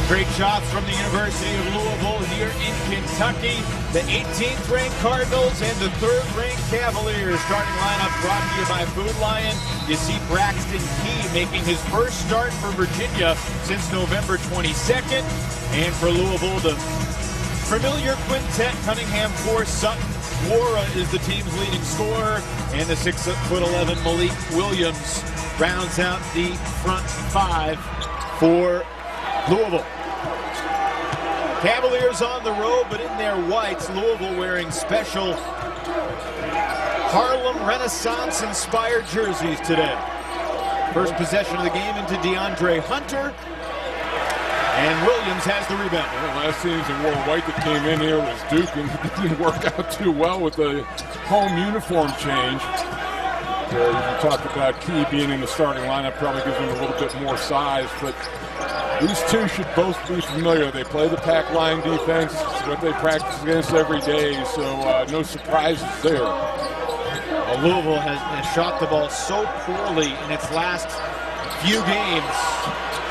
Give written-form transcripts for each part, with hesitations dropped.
Some great shots from the University of Louisville here in Kentucky. The 18th ranked Cardinals and the 3rd ranked Cavaliers. Starting lineup brought to you by Food Lion. You see Braxton Key making his first start for Virginia since November 22nd. And for Louisville, the familiar quintet: Cunningham, Force, Sutton. Wara is the team's leading scorer. And the 6'11" Malik Williams rounds out the front five for Louisville. Cavaliers on the road, but in their whites. Louisville wearing special Harlem Renaissance-inspired jerseys today. First possession of the game into DeAndre Hunter. And Williams has the rebound. Well, last season, Warren White that came in here was Duke, and it didn't work out too well with the home uniform change. You talked about Key being in the starting lineup, probably gives him a little bit more size, but these two should both be familiar. They play the pack line defense. It's what they practice against every day, so no surprises there. Well, Louisville has shot the ball so poorly in its last few games.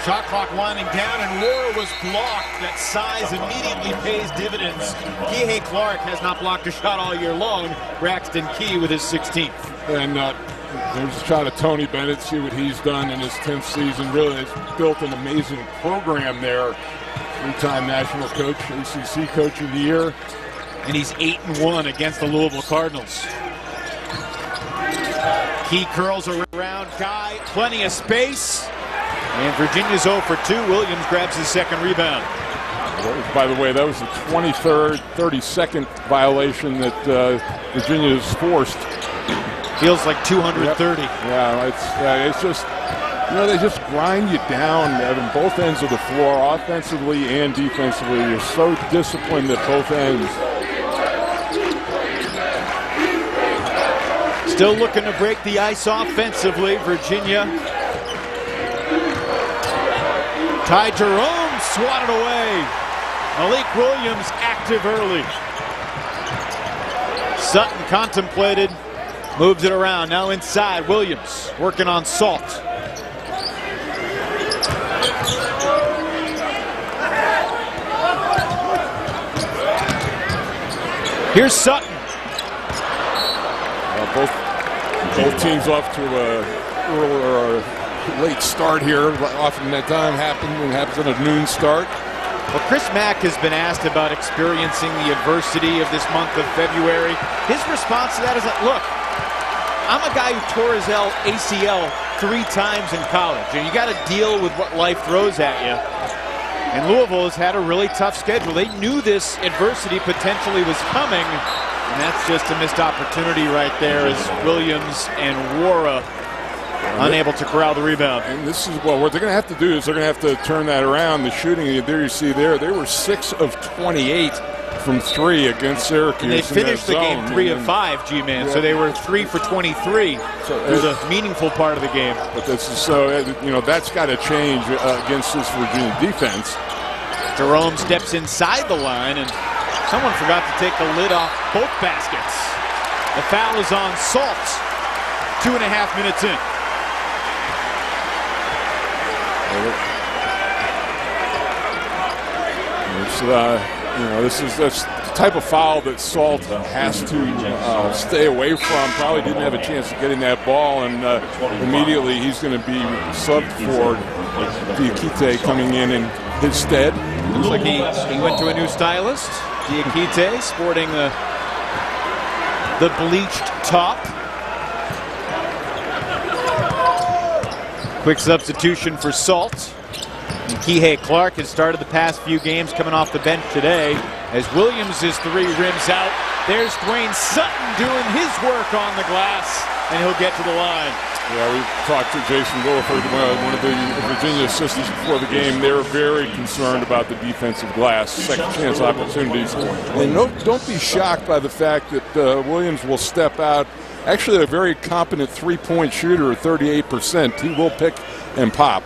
Shot clock winding down, and Wara was blocked. That size immediately pays dividends. Kihei Clark has not blocked a shot all year long. Braxton Key with his 16th. And there's a shot of Tony Bennett. See what he's done in his 10th season. Really has built an amazing program there. 3-time national coach, ACC Coach of the Year. And he's 8-1 against the Louisville Cardinals. Key curls around Guy. Plenty of space. And Virginia's 0 for 2. Williams grabs his second rebound. By the way, that was the 23rd, 32nd violation that Virginia has forced. Feels like 230. Yep. Yeah, it's just, they just grind you down on both ends of the floor, offensively and defensively. You're so disciplined at both ends. Still looking to break the ice offensively, Virginia. Ty Jerome swatted away. Malik Williams active early. Sutton contemplated, moves it around. Now inside, Williams working on Salt. Here's Sutton. Both teams off to a late start here. Often that time happens at a noon start. Well, Chris Mack has been asked about experiencing the adversity of this month of February. His response to that is, look, I'm a guy who tore his ACL 3 times in college, and you got to deal with what life throws at you. And Louisville has had a really tough schedule. They knew this adversity potentially was coming, and that's just a missed opportunity right there as Williams and Wara unable to corral the rebound. And this is, well, what they're going to have to do is they're going to have to turn that around. The shooting, there you see there, they were 6 of 28 from 3 against Syracuse. And they finished the game 3 of 5, G-Man, so they were 3 for 23. So it was a meaningful part of the game. But this is so, that's got to change against this Virginia defense. Jerome steps inside the line, and someone forgot to take the lid off both baskets. The foul is on Salt. 2.5 minutes in. That's the type of foul that Salt has to stay away from. Probably didn't have a chance of getting that ball, and immediately he's going to be subbed for Diakite coming in his stead. Looks like he went to a new stylist. Diakite sporting the bleached top. Quick substitution for Salt. And Kihei Clark has started the past few games, coming off the bench today as Williams' 3 rims out. There's Dwayne Sutton doing his work on the glass, and he'll get to the line. Yeah, we talked to Jason Williford, one of the Virginia assistants before the game. They were very concerned about the defensive glass, second chance opportunities. And don't be shocked by the fact that Williams will step out. Actually, a very competent 3-point shooter at 38%. He will pick and pop.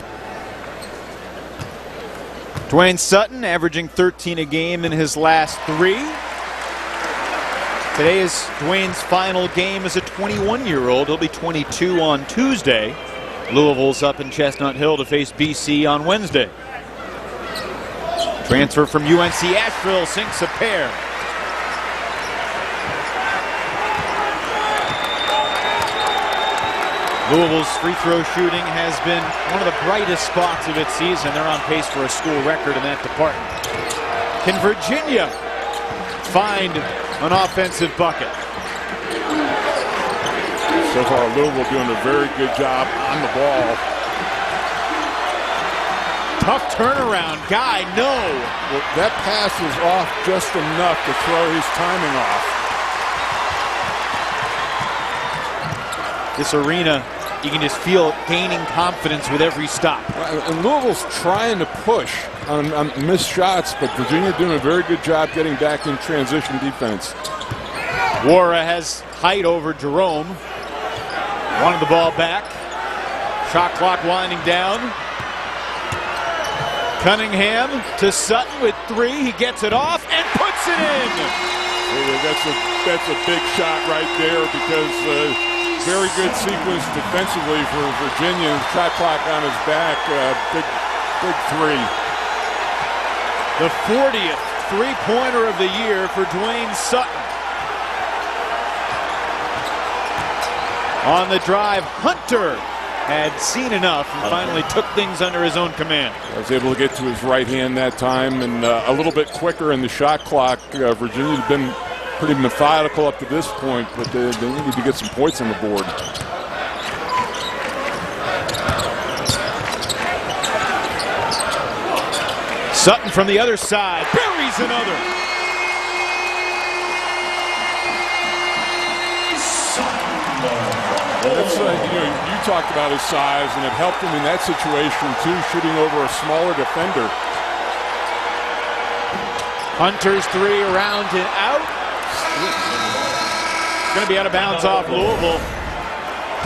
Dwayne Sutton averaging 13 a game in his last 3. Today is Dwayne's final game as a 21-year-old. He'll be 22 on Tuesday. Louisville's up in Chestnut Hill to face BC on Wednesday. Transfer from UNC Asheville sinks a pair. Louisville's free throw shooting has been one of the brightest spots of its season. They're on pace for a school record in that department. Can Virginia find an offensive bucket? So far, Louisville doing a very good job on the ball. Tough turnaround. Guy, no. Well, that pass was off just enough to throw his timing off. This arena, you can just feel gaining confidence with every stop. And Louisville's trying to push on missed shots, but Virginia doing a very good job getting back in transition defense. Wara has height over Jerome. Wanted the ball back. Shot clock winding down. Cunningham to Sutton with three. He gets it off and puts it in. That's a big shot right there because very good sequence defensively for Virginia. Shot clock on his back. Big three. The 40th three-pointer of the year for Dwayne Sutton. On the drive, Hunter had seen enough and finally took things under his own command. Was able to get to his right hand that time and a little bit quicker in the shot clock. Virginia's been pretty methodical up to this point, but they needed to get some points on the board. Sutton from the other side buries another. That's, you talked about his size, and it helped him in that situation too, shooting over a smaller defender. Hunter's three around and out. Going to be out of bounds off Louisville.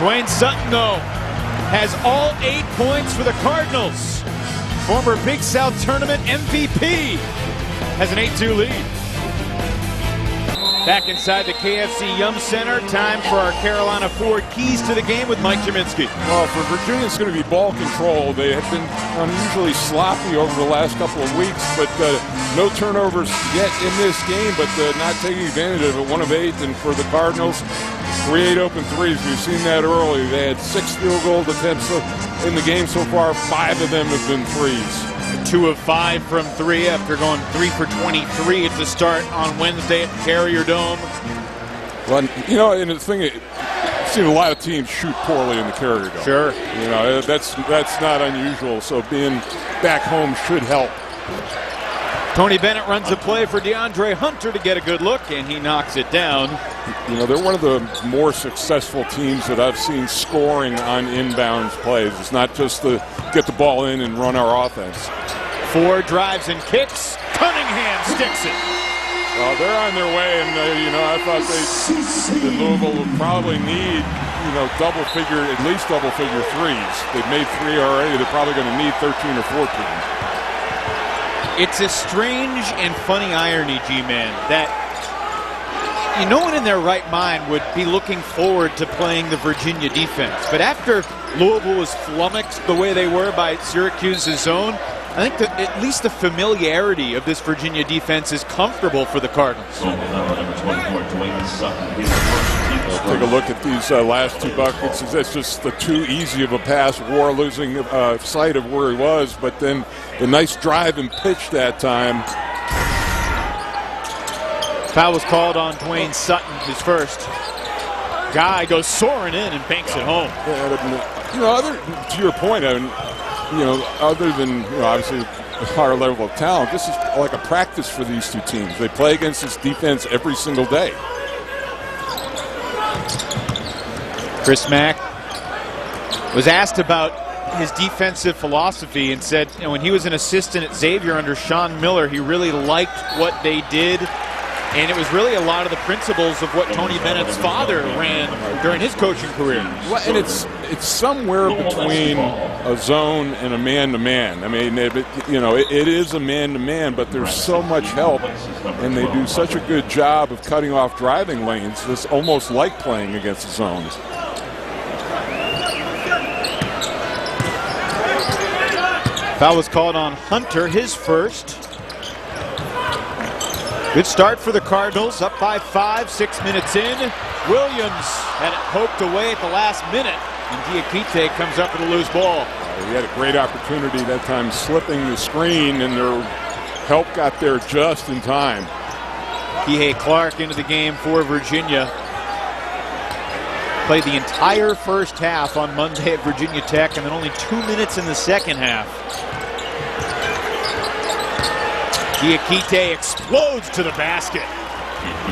Dwayne Sutton, though, has all 8 points for the Cardinals. Former Big South Tournament MVP has an 8-2 lead. Back inside the KFC Yum Center, time for our Carolina Ford Keys to the game with Mike Jaminski. Well, for Virginia, it's going to be ball control. They have been unusually sloppy over the last couple of weeks, but no turnovers yet in this game, but not taking advantage of it. 1 of 8, and for the Cardinals, 3 open threes. We've seen that early. They had 6 field goal attempts in the game so far. 5 of them have been threes. 2 of 5 from 3 after going 3 for 23 at the start on Wednesday at the Carrier Dome. Well, and the thing, I've seen a lot of teams shoot poorly in the Carrier Dome. Sure. That's not unusual, so being back home should help. Tony Bennett runs a play for DeAndre Hunter to get a good look, and he knocks it down. They're one of the more successful teams that I've seen scoring on inbounds plays. It's not just to get the ball in and run our offense. 4 drives and kicks. Cunningham sticks it. Well, they're on their way, and I thought that Louisville would probably need at least double figure threes. They've made 3 already. They're probably going to need 13 or 14. It's a strange and funny irony, G-Man, that no one in their right mind would be looking forward to playing the Virginia defense. But after Louisville was flummoxed the way they were by Syracuse's zone, I think that at least the familiarity of this Virginia defense is comfortable for the Cardinals. Take a look at these last 2 buckets. It's just too easy of a pass. War losing sight of where he was, but then the nice drive and pitch that time. Foul was called on Dwayne Sutton, his first. Guy goes soaring in and banks it home. To your point, other than obviously a higher level of talent, this is like a practice for these 2 teams. They play against this defense every single day. Chris Mack was asked about his defensive philosophy and said when he was an assistant at Xavier under Sean Miller, he really liked what they did. And it was really a lot of the principles of what Tony Bennett's father ran during his coaching career. Well, and it's somewhere between a zone and a man-to-man. I mean, it is a man-to-man, but there's so much help, and they do such a good job of cutting off driving lanes. It's almost like playing against the zone. Foul was called on Hunter, his first. Good start for the Cardinals, up by 5, 6 minutes in. Williams had it poked away at the last minute, and Diakite comes up with a loose ball. He had a great opportunity that time, slipping the screen, and their help got there just in time. Kihei Clark into the game for Virginia. Played the entire first half on Monday at Virginia Tech, and then only 2 minutes in the second half. Diakite explodes to the basket.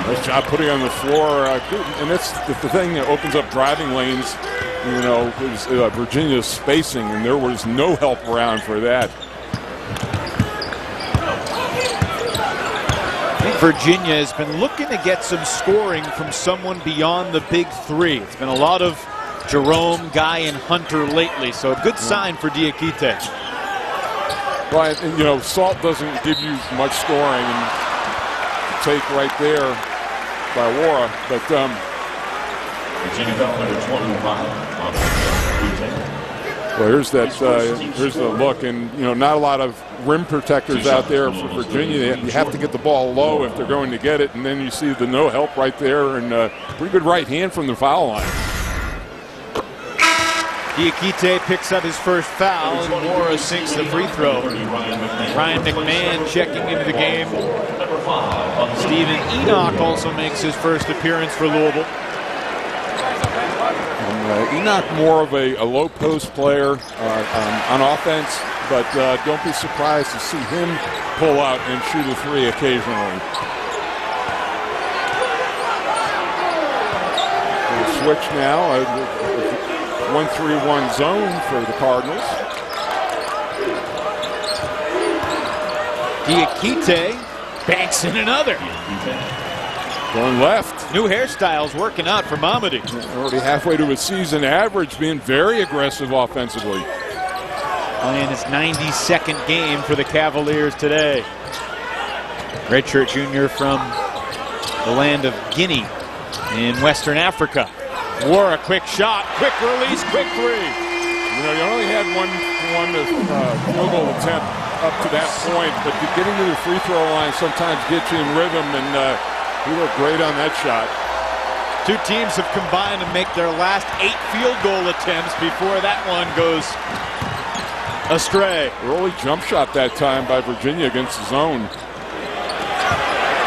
Nice job putting on the floor, and that's the thing that opens up driving lanes. You know, is Virginia's spacing, and there was no help around for that. I think Virginia has been looking to get some scoring from someone beyond the big three. It's been a lot of Jerome, Guy, and Hunter lately, so a good sign for Diakite. Right, and you know, Salt doesn't give you much scoring, and take right there by Wara, but well, here's the look, and you know, not a lot of rim protectors out there for Virginia. You have to get the ball low if they're going to get it, and then you see the no help right there, and pretty good right hand from the foul line. Diakite picks up his first foul, and Wara sinks the free throw. Ryan McMahon checking into the game. Stephen Enoch also makes his first appearance for Louisville. Enoch more of a low post player on offense, but don't be surprised to see him pull out and shoot a three occasionally. We'll switch now. 1-3-1 zone for the Cardinals. Diakite banks in another. Going left. New hairstyles working out for Mamadi. Already halfway to his season average, being very aggressive offensively. Playing his 92nd game for the Cavaliers today. Redshirt junior from the land of Guinea in Western Africa. Wara, quick shot, quick release, quick three. You know, you only had one field goal attempt up to that point, but getting to the free throw line sometimes gets you in rhythm, and he looked great on that shot. Two teams have combined to make their last 8 field goal attempts before that one goes astray. Early jump shot that time by Virginia against the zone.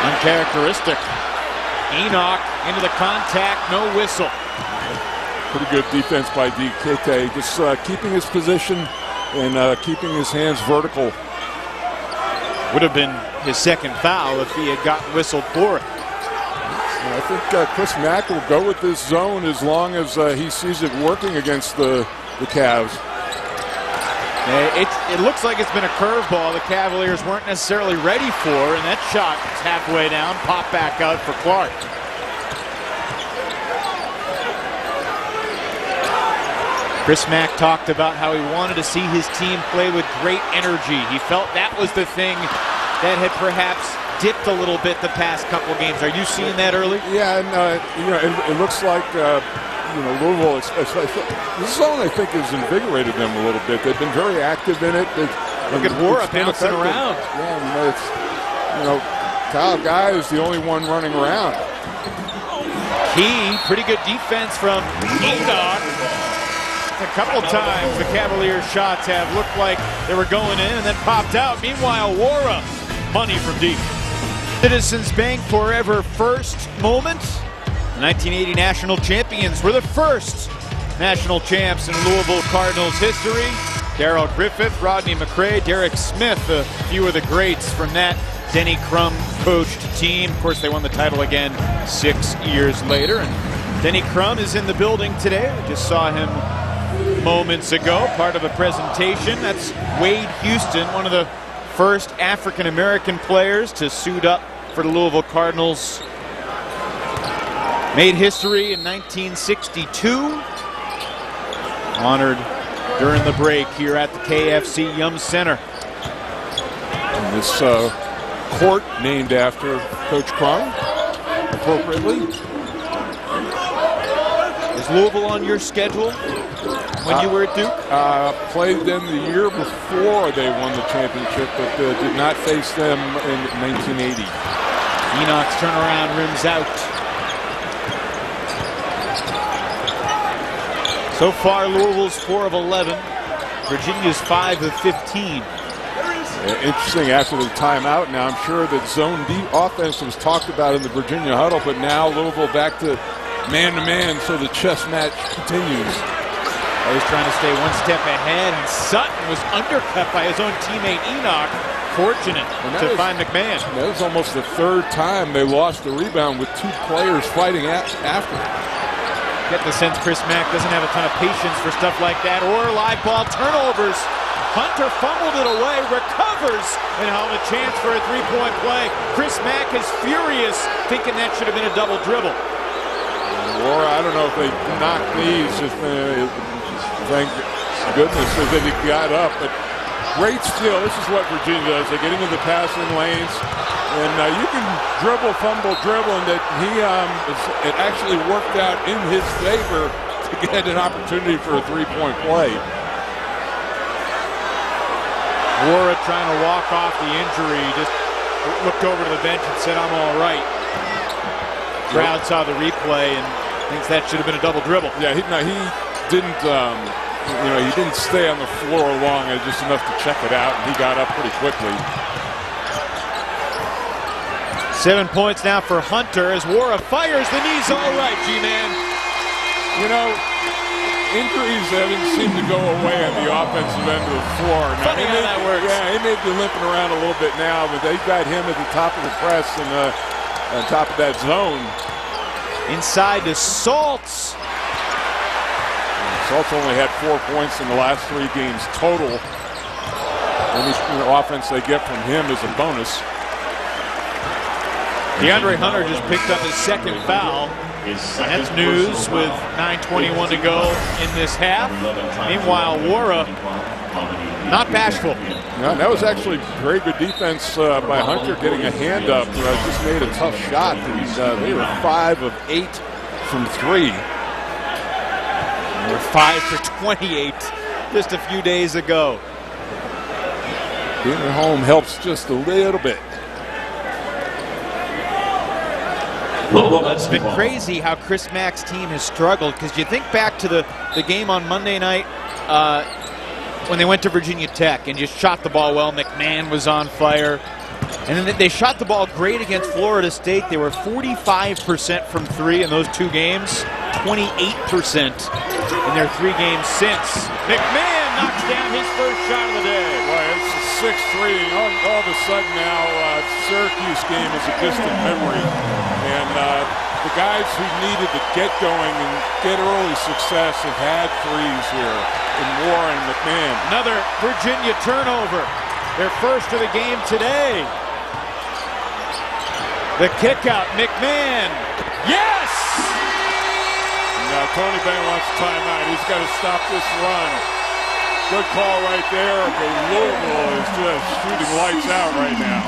Uncharacteristic. Enoch into the contact, no whistle. Pretty good defense by Diakite, just keeping his position and keeping his hands vertical. Would have been his second foul if he had gotten whistled for it. I think Chris Mack will go with this zone as long as he sees it working against the Cavs. It looks like it's been a curveball the Cavaliers weren't necessarily ready for, and that shot is halfway down, pop back out for Clark. Chris Mack talked about how he wanted to see his team play with great energy. He felt that was the thing that had perhaps dipped a little bit the past couple games. Are you seeing that early? Yeah, and you know, it looks like you know, Louisville, this zone I think has invigorated them a little bit. They've been very active in it. Look at Wara bouncing around. Yeah, you know, Kyle Guy is the only one running around. Key, pretty good defense from Enoch. A couple times the Cavaliers' shots have looked like they were going in and then popped out. Meanwhile, Wara, money from deep. Citizens Bank Forever first moment. The 1980 national champions were the first national champs in Louisville Cardinals history. Darrell Griffith, Rodney McCray, Derek Smith, a few of the greats from that Denny Crum coached team. Of course, they won the title again 6 years later. And Denny Crum is in the building today. We just saw him moments ago, part of a presentation. That's Wade Houston, one of the first African-American players to suit up for the Louisville Cardinals. Made history in 1962. Honored during the break here at the KFC Yum Center. And this court named after Coach Crum, appropriately. Is Louisville on your schedule when you were at Duke? Played them the year before they won the championship, but did not face them in 1980. Enoch's turnaround rims out. So far, Louisville's 4 of 11. Virginia's 5 of 15. Interesting after the timeout. Now I'm sure that zone D offense was talked about in the Virginia huddle, but now Louisville back to man-to-man, so the chess match continues. Always trying to stay one step ahead, and Sutton was undercut by his own teammate Enoch. Fortunate to find McMahon. That was almost the third time they lost the rebound with 2 players fighting after it. Get the sense Chris Mack doesn't have a ton of patience for stuff like that, or live ball turnovers. Hunter fumbled it away, recovers, and he'll have a chance for a 3-point play. Chris Mack is furious, thinking that should have been a double dribble. Or I don't know if they knocked these. Thank goodness that they got up. But great steal. This is what Virginia does. They get into the passing lanes, and you can dribble, fumble, dribble, and that it actually worked out in his favor to get an opportunity for a 3-point play. Wara trying to walk off the injury, just looked over to the bench and said, "I'm all right." Crowd saw the replay and thinks that should have been a double dribble. Yeah, he didn't. He didn't stay on the floor long, just enough to check it out, and he got up pretty quickly. 7 points now for Hunter as Wara fires. The knee's all right, G-Man. You know, injuries haven't seemed to go away on the offensive end of the floor. Now, funny how that works. Yeah, he may be limping around a little bit now, but they got him at the top of the press and on top of that zone. Inside to Saltz. Saltz only had 4 points in the last 3 games total. Any offense they get from him is a bonus. DeAndre Hunter just picked up his 2nd foul. That's news with 9:21 to go in this half. Meanwhile, Wara not bashful. Yeah, that was actually very good defense by Hunter, getting a hand up. Just made a tough shot. They were 5 of 8 from 3. They were 5 for 28 just a few days ago. Being at home helps just a little bit. It's been crazy how Chris Mack's team has struggled, because you think back to the game on Monday night when they went to Virginia Tech and just shot the ball well. McMahon was on fire. And then they shot the ball great against Florida State. They were 45% from 3 in those 2 games, 28% in their 3 games since. McMahon knocks down his first shot of the day. Boy, it's a 6-3. All of a sudden now, Syracuse game is a distant memory. And the guys who needed to get going and get early success have had threes here in Moore and McMahon. Another Virginia turnover. Their first of the game today. The kick out, McMahon. Yes! Now Tony Bennett wants a timeout. He's got to stop this run. Good call right there, but Louisville is just shooting lights out right now.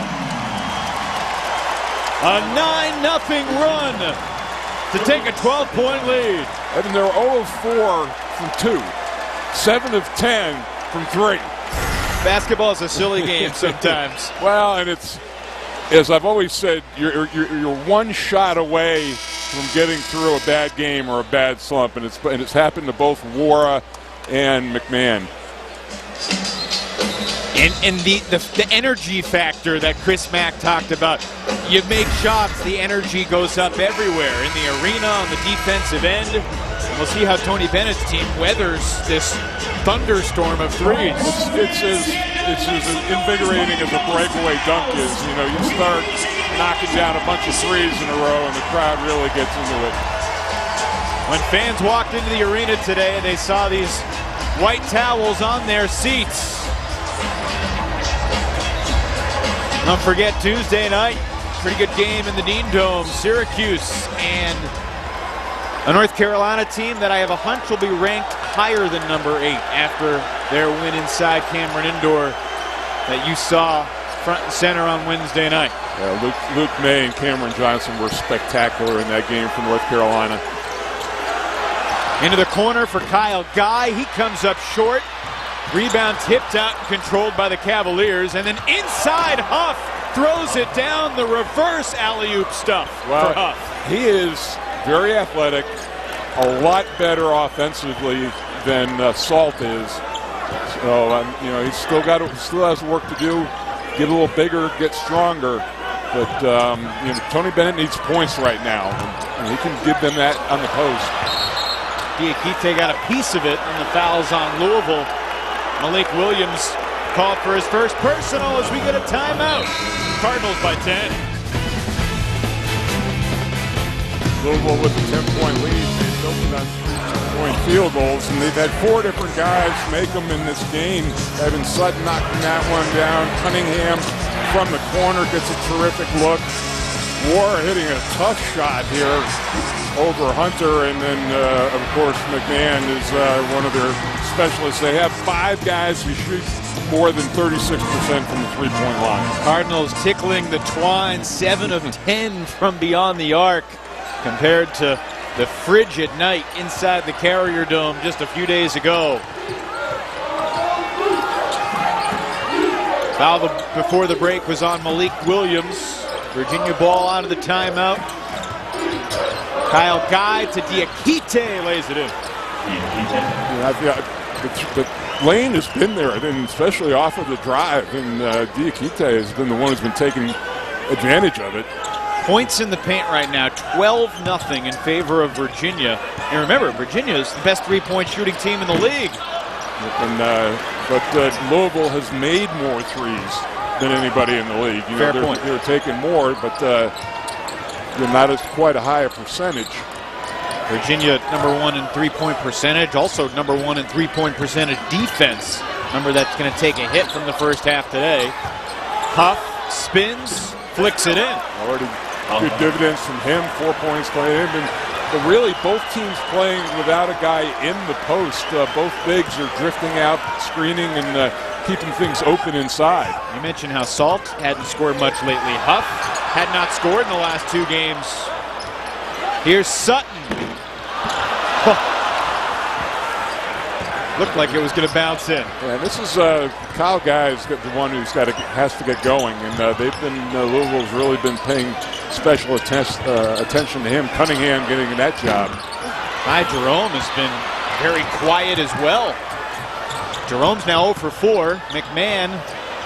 A 9-0 run to take a 12-point lead. And they're 0 of 4 from 2. 7 of 10 from 3. Basketball is a silly game sometimes. Well, and it's, as I've always said, you're one shot away from getting through a bad game or a bad slump, and it's happened to both Wara and McMahon. And the energy factor that Chris Mack talked about. You make shots, the energy goes up everywhere, in the arena, on the defensive end. And we'll see how Tony Bennett's team weathers this thunderstorm of threes. It's as invigorating as a breakaway dunk is. You know, you start knocking down a bunch of threes in a row and the crowd really gets into it. When fans walked into the arena today, they saw these white towels on their seats. Don't forget Tuesday night, pretty good game in the Dean Dome. Syracuse and a North Carolina team that I have a hunch will be ranked higher than number 8 after their win inside Cameron Indoor that you saw front and center on Wednesday night. Yeah, Luke May and Cameron Johnson were spectacular in that game for North Carolina. Into the corner for Kyle Guy. He comes up short. Rebound tipped out and controlled by the Cavaliers. And then inside Huff throws it down, the reverse alley-oop stuff for Huff. He is very athletic, a lot better offensively than Salt is. So you know, he's still has work to do. Get a little bigger, get stronger. But you know, Tony Bennett needs points right now, and he can give them that on the post. Diakite got a piece of it on the fouls on Louisville. Malik Williams called for his first personal as we get a timeout. Cardinals by 10. Louisville with a 10-point lead. They've opened on 3 2-point field goals, and they've had 4 different guys make them in this game. Evan Sutton knocking that one down. Cunningham from the corner gets a terrific look. War hitting a tough shot here over Hunter, and then of course McMahon is one of their specialists. They have 5 guys who shoot more than 36% from the 3-point line. Cardinals tickling the twine, 7 of 10 from beyond the arc, compared to the frigid night inside the Carrier Dome just a few days ago. Foul before the break was on Malik Williams. Virginia ball out of the timeout. Kyle Guy to Diakite, lays it in. The lane has been there, and especially off of the drive, and Diakite has been the one who's been taking advantage of it. Points in the paint right now, 12-0 in favor of Virginia. And remember, Virginia is the best 3-point shooting team in the league. But Louisville has made more threes than anybody in the league. You Fair know, point. They're taking more, but not as quite a higher percentage. Virginia #1 in 3-point percentage, also #1 in 3-point percentage defense. Remember, that's going to take a hit from the first half today. Huff spins, flicks it in. Already good dividends from him, 4 points by him. But really, both teams playing without a guy in the post. Both bigs are drifting out, screening, and keeping things open inside. You mentioned how Salt hadn't scored much lately. Huff had not scored in the last 2 games. Here's Sutton. Looked like it was going to bounce in. Yeah, this is Kyle Guy is the one has to get going, and they've been Louisville's really been paying special attention to him. Cunningham getting that job. Ty Jerome has been very quiet as well. Jerome's now 0 for 4. McMahon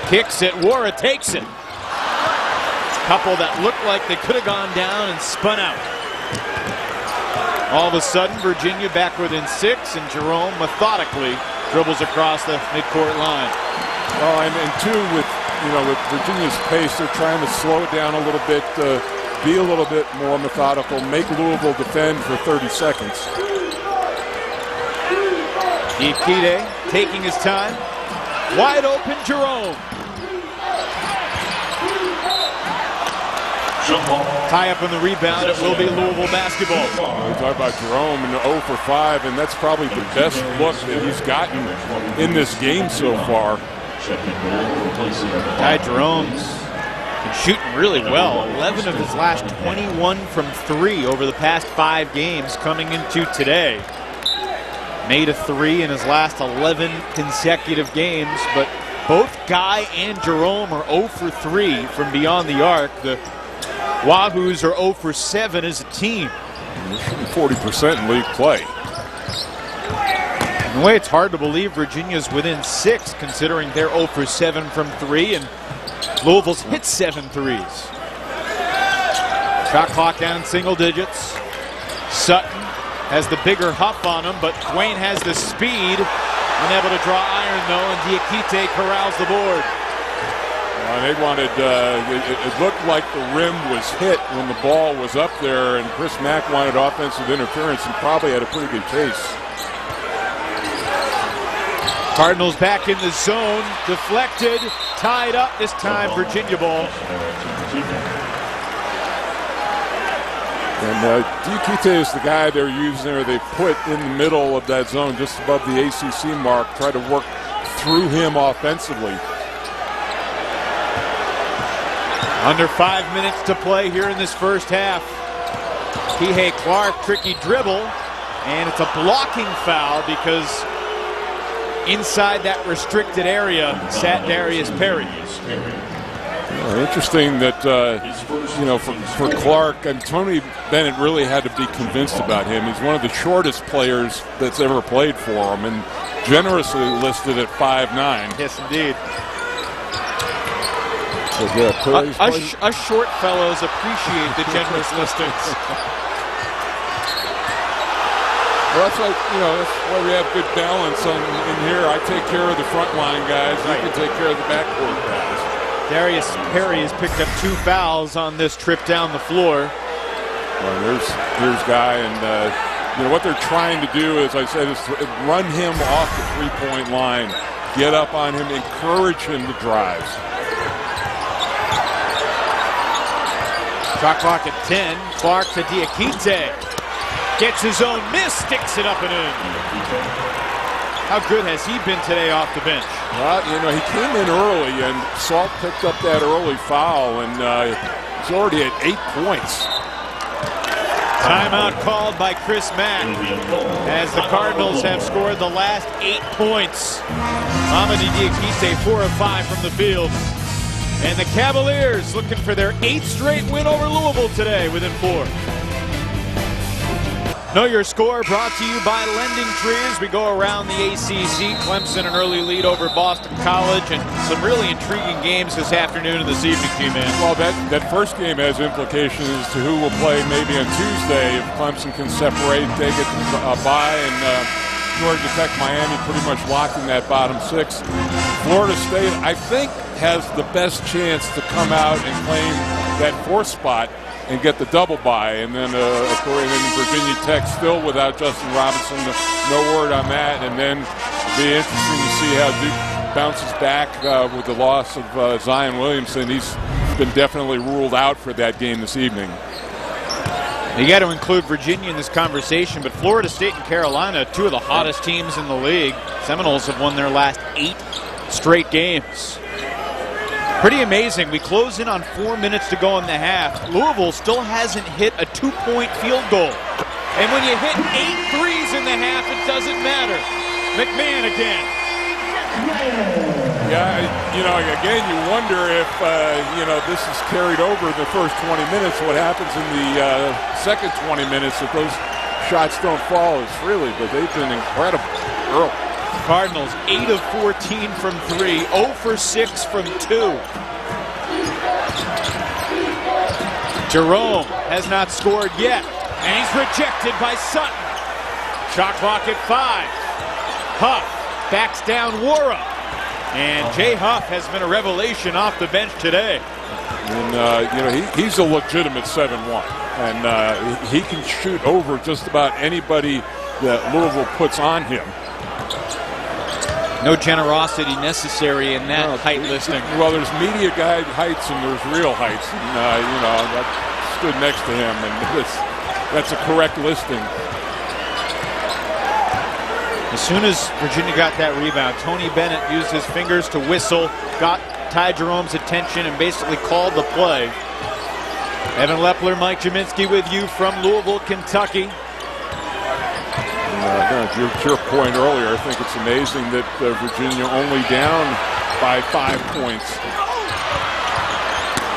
kicks it. Wara takes it. Couple that looked like they could have gone down and spun out. All of a sudden, Virginia back within 6, and Jerome methodically dribbles across the midcourt line. Well, and too, with Virginia's pace, they're trying to slow it down a little bit, be a little bit more methodical, make Louisville defend for 30 seconds. Diakite taking his time. Wide open, Jerome. Tie up on the rebound. It will be Louisville basketball. We talk about Jerome and 0 for 5, and that's probably the best look that he's gotten in this game so far. Ty Jerome's been shooting really well. 11 of his last 21 from 3 over the past 5 games coming into today. Made a 3 in his last 11 consecutive games, but both Guy and Jerome are 0 for 3 from beyond the arc. The Wahoos are 0 for 7 as a team. 40% in league play. In a way, it's hard to believe Virginia's within 6, considering they're 0 for 7 from 3, and Louisville's hit 7 threes. Shot clock down in single digits. Sutton has the bigger Huff on him, but Dwayne has the speed. Unable to draw iron, though, and Diakite corrals the board. They wanted, it looked like the rim was hit when the ball was up there, and Chris Mack wanted offensive interference and probably had a pretty good case. Cardinals back in the zone, deflected, tied up, this time Virginia ball. And Diakite is the guy they're using there. They put in the middle of that zone just above the ACC mark, try to work through him offensively. Under 5 minutes to play here in this first half. Kihei Clark, tricky dribble, and it's a blocking foul because inside that restricted area sat Darius Perry. Well, Interesting that, you know, for Clark, and Tony Bennett really had to be convinced about him. He's one of the shortest players that's ever played for him, and generously listed at 5'9". Yes, indeed. Us short fellows appreciate the generous listings. Well, that's like, you know, that's why we have good balance in here. I take care of the front line guys. You can take care of the backcourt guys. Darius Perry has picked up 2 fouls on this trip down the floor. Well, here's Guy, and you know what they're trying to do, as I said, is run him off the three-point line, get up on him, encourage him to drive. Shot clock at 10. Clark to Diakite. Gets his own miss, sticks it up and in. How good has he been today off the bench? Well, you know, he came in early, and Salt picked up that early foul, and he's already at 8 points. Timeout called by Chris Mack as the Cardinals have scored the last 8 points. Mamadi Diakite 4 of 5 from the field. And the Cavaliers looking for their 8th straight win over Louisville today within 4. Know Your Score brought to you by Lending Tree as we go around the ACC. Clemson an early lead over Boston College, and some really intriguing games this afternoon and this evening, G-Man. Well, that first game has implications to who will play maybe on Tuesday. If Clemson can separate, they get a bye, and Georgia Tech, Miami pretty much locked in that bottom 6. Florida State, I think, has the best chance to come out and claim that 4th spot and get the double bye. And then Virginia Tech still without Justin Robinson. No word on that. And then it'll be interesting to see how Duke bounces back with the loss of Zion Williamson. He's been definitely ruled out for that game this evening. You got to include Virginia in this conversation, but Florida State and Carolina, 2 of the hottest teams in the league. Seminoles have won their last 8 straight games. Pretty amazing. We close in on 4 minutes to go in the half. Louisville still hasn't hit a 2-point field goal. And when you hit 8 threes in the half, it doesn't matter. McMahon again. Yeah, you know, again, you wonder if, you know, this is carried over the first 20 minutes. What happens in the second 20 minutes if those shots don't fall is really, but they've been incredible early. Cardinals 8 of 14 from 3, 0 for 6 from 2. Jerome has not scored yet, and he's rejected by Sutton. Shot clock at 5. Huff backs down Wara, and Jay Huff has been a revelation off the bench today. And you know, he's a legitimate 7-1, and he can shoot over just about anybody that Louisville puts on him. No generosity necessary in that height listing. Well, there's media guide heights and there's real heights. And, you know, I stood next to him, and that's a correct listing. As soon as Virginia got that rebound, Tony Bennett used his fingers to whistle, got Ty Jerome's attention, and basically called the play. Evan Lepler, Mike Jaminski with you from Louisville, Kentucky. To your point earlier, I think it's amazing that Virginia only down by 5 points.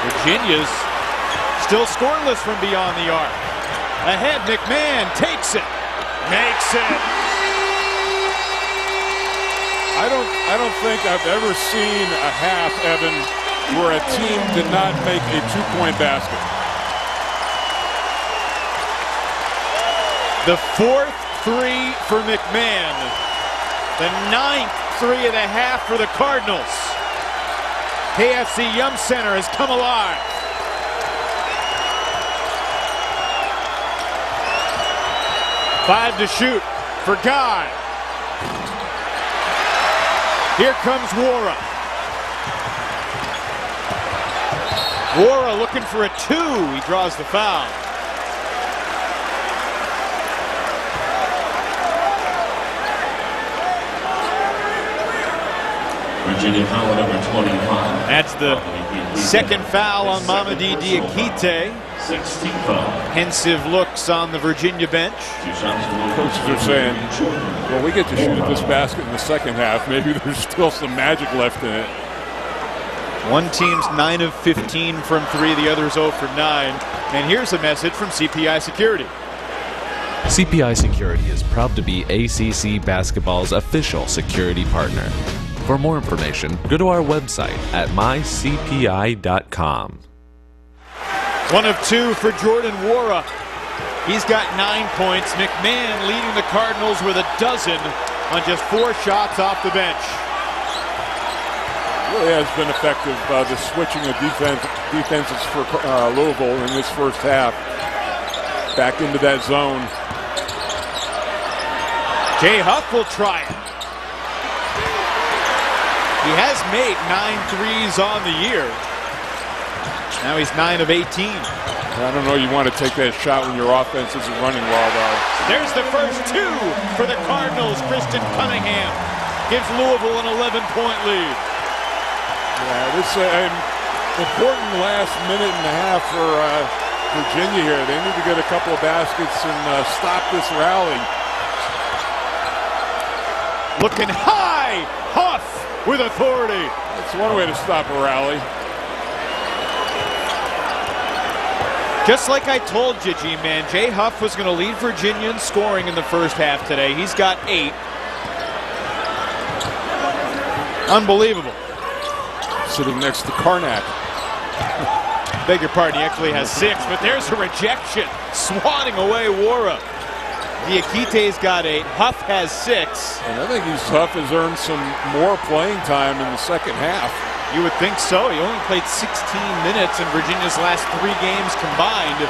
Virginia's still scoreless from beyond the arc. Ahead, McMahon takes it, makes it. I don't think I've ever seen a half, Evan, where a team did not make a 2-point basket. The 4th 3 for McMahon. The 9th 3 of the half for the Cardinals. KFC Yum Center has come alive. Five to shoot for Guy. Here comes Wara. Wara looking for a 2. He draws the foul. Virginia foul number 25. That's the second foul on Mamadi Diakite. 16 foul. Pensive looks on the Virginia bench. Coaches are saying, well, we get to shoot at this basket in the second half. Maybe there's still some magic left in it. One team's 9 of 15 from 3, the other's 0 for 9. And here's a message from CPI Security. CPI Security is proud to be ACC Basketball's official security partner. For more information, go to our website at mycpi.com. 1 of 2 for Jordan Wara. He's got 9 points. McMahon leading the Cardinals with a dozen on just 4 shots off the bench. Really has been effective, the switching of defenses for Louisville in this first half. Back into that zone. Jay Huff will try it. He has made 9 threes on the year. Now he's 9 of 18. I don't know you want to take that shot when your offense isn't running well, though. There's the first 2 for the Cardinals. Kristen Cunningham gives Louisville an 11-point lead. Yeah, this is an important last minute and a half for Virginia here. They need to get a couple of baskets and stop this rally. Looking high, Huff with authority. That's one way to stop a rally. Just like I told you, G-Man, Jay Huff was going to lead Virginia in scoring in the first half today. He's got 8. Unbelievable. Sitting next to Karnak. Beg your pardon, he actually has 6, but there's a rejection. Swatting away Wara. Diakite's got 8. Huff has 6. And I think Huff has earned some more playing time in the second half. You would think so. He only played 16 minutes in Virginia's last 3 games combined,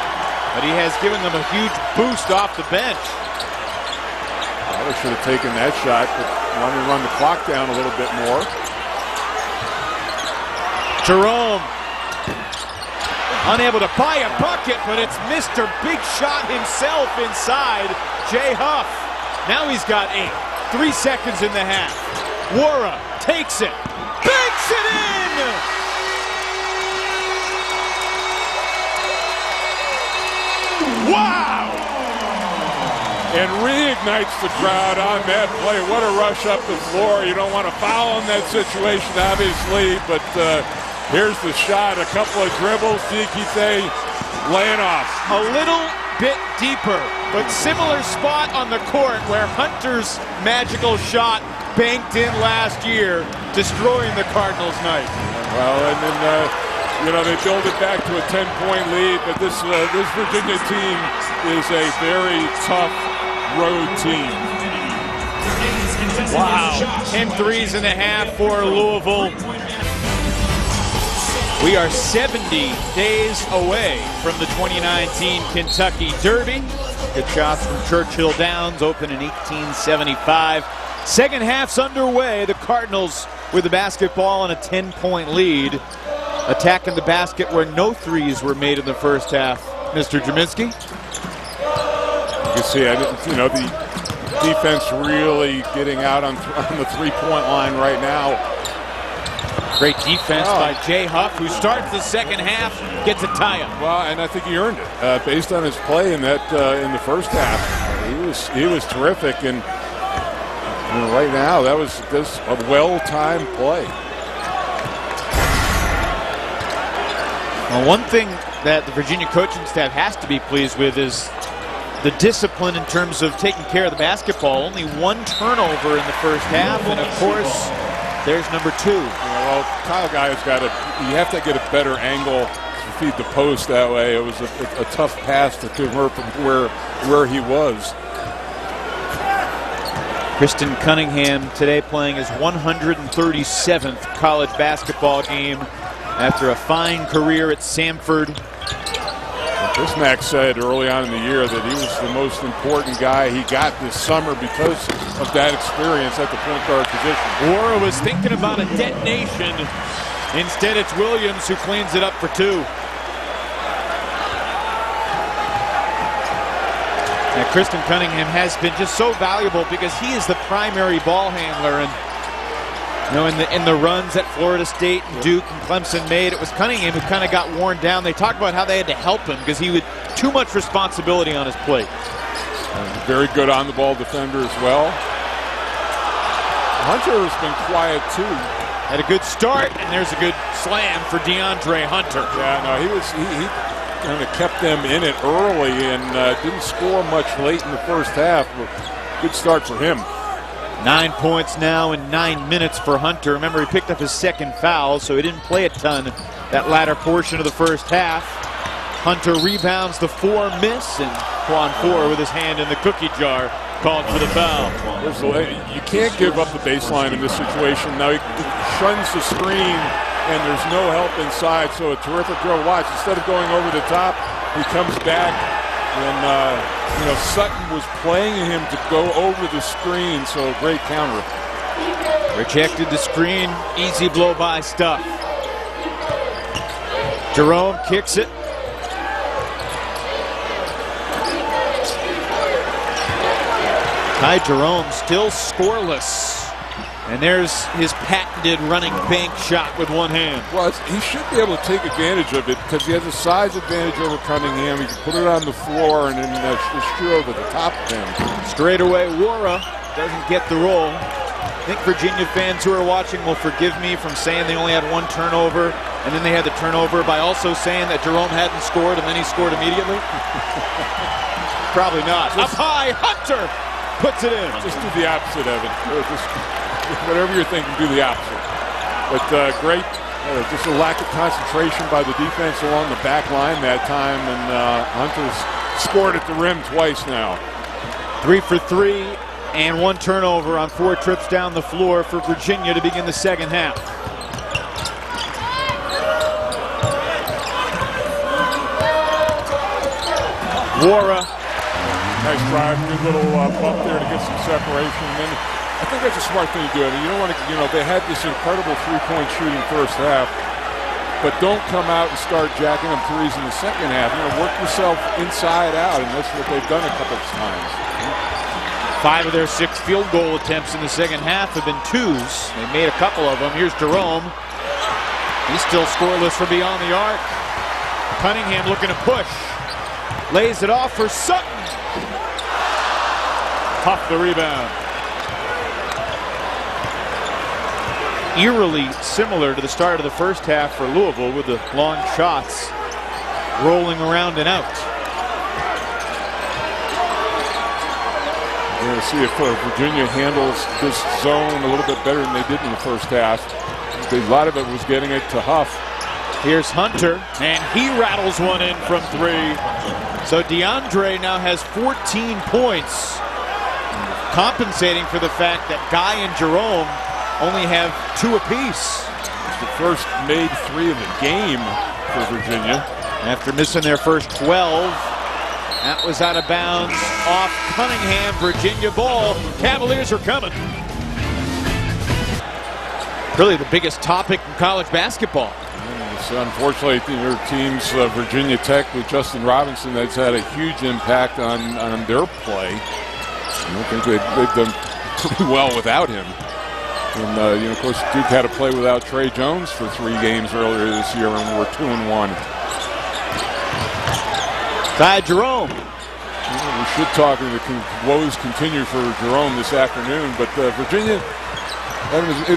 but he has given them a huge boost off the bench. Well, they should have taken that shot, but wanted to run the clock down a little bit more. Jerome unable to buy a bucket, but it's Mr. Big Shot himself inside, Jay Huff. Now he's got 8. 3 seconds in the half. Wara takes it, banks it in! Wow! And reignites the crowd on that play. What a rush up the floor. You don't want to foul in that situation, obviously, but here's the shot. A couple of dribbles. Diakite laying off. A little bit deeper, but similar spot on the court where Hunter's magical shot banked in last year, destroying the Cardinals' night. Well, and then, they build it back to a 10-point lead, but this Virginia team is a very tough road team. Wow, 10 threes in the half for Louisville. We are 70 days away from the 2019 Kentucky Derby. Good shots from Churchill Downs, open in 1875. Second half's underway. The Cardinals with the basketball and a 10-point lead. Attacking the basket where no threes were made in the first half. Mr. Jaminski? You can see, the defense really getting out on the three-point line right now. Great defense by Jay Huff, who starts the second half, gets a tie-up. Well, and I think he earned it based on his play in the first half. He was terrific, and right now that was just a well-timed play. Well, one thing that the Virginia coaching staff has to be pleased with is the discipline in terms of taking care of the basketball. Only 1 turnover in the first half, and of course, there's number 2. Well, Kyle Guy's you have to get a better angle to feed the post that way. It was a tough pass to convert from where he was. Kristen Cunningham today playing his 137th college basketball game after a fine career at Samford. Bismack said early on in the year that he was the most important guy he got this summer because of that experience at the point guard position. Wara was thinking about a detonation. Instead, it's Williams who cleans it up for 2. Now, Kristen Cunningham has been just so valuable because he is the primary ball handler. And in the runs that Florida State, Duke, and Clemson made, it was Cunningham who kind of got worn down. They talked about how they had to help him because he had too much responsibility on his plate. Very good on-the-ball defender as well. Hunter has been quiet too. Had a good start, and there's a good slam for DeAndre Hunter. Yeah, no, he kind of kept them in it early and didn't score much late in the first half. Good start for him. 9 points now in 9 minutes for Hunter. Remember, he picked up his second foul, so he didn't play a ton that latter portion of the first half. Hunter rebounds the 4 miss, and Quan Four with his hand in the cookie jar called for the foul. You can't give up the baseline in this situation. Now he shuns the screen, and there's no help inside, so a terrific throw to watch. Instead of going over the top, he comes back, and Sutton was playing him to go over the screen, so great counter. Rejected the screen, easy blow by stuff. Jerome kicks it. Ty Jerome still scoreless. And there's his patented running bank shot with one hand. Well, he should be able to take advantage of it because he has a size advantage over Cunningham. He can put it on the floor and then shoot over the top of him. Straight away, Wara doesn't get the roll. I think Virginia fans who are watching will forgive me from saying they only had 1 turnover, and then they had the turnover by also saying that Jerome hadn't scored and then he scored immediately. Probably not. Up high, Hunter puts it in. Just do the opposite, Evan. Whatever you're thinking, do the opposite. But great, just a lack of concentration by the defense along the back line that time, and Hunter's scored at the rim twice now. 3 for 3 and 1 turnover on 4 trips down the floor for Virginia to begin the second half. Wara. Nice drive, good little bump there to get some separation. And then I think that's a smart thing to do. I mean, you don't want to, they had this incredible three-point shooting first half, but don't come out and start jacking up threes in the second half. Work yourself inside out, and that's what they've done a couple of times. 5 of their 6 field goal attempts in the second half have been twos. They made a couple of them. Here's Jerome. He's still scoreless from beyond the arc. Cunningham looking to push. Lays it off for Sutton. Huff the rebound. Eerily similar to the start of the first half for Louisville with the long shots rolling around and out. We're going to see if Virginia handles this zone a little bit better than they did in the first half. A lot of it was getting it to Huff. Here's Hunter, and he rattles one in from 3. So DeAndre now has 14 points, compensating for the fact that Guy and Jerome only have 2 apiece. It's the first made 3 of the game for Virginia. After missing their first 12, that was out of bounds off Cunningham. Virginia ball. Cavaliers are coming. Really the biggest topic in college basketball. So unfortunately, your team's Virginia Tech with Justin Robinson, that's had a huge impact on their play. I think they've done pretty well without him. And, of course, Duke had to play without Trey Jones for 3 games earlier this year, and we're 2-1. Ty Jerome. We should talk, and the woes continue for Jerome this afternoon, but Virginia,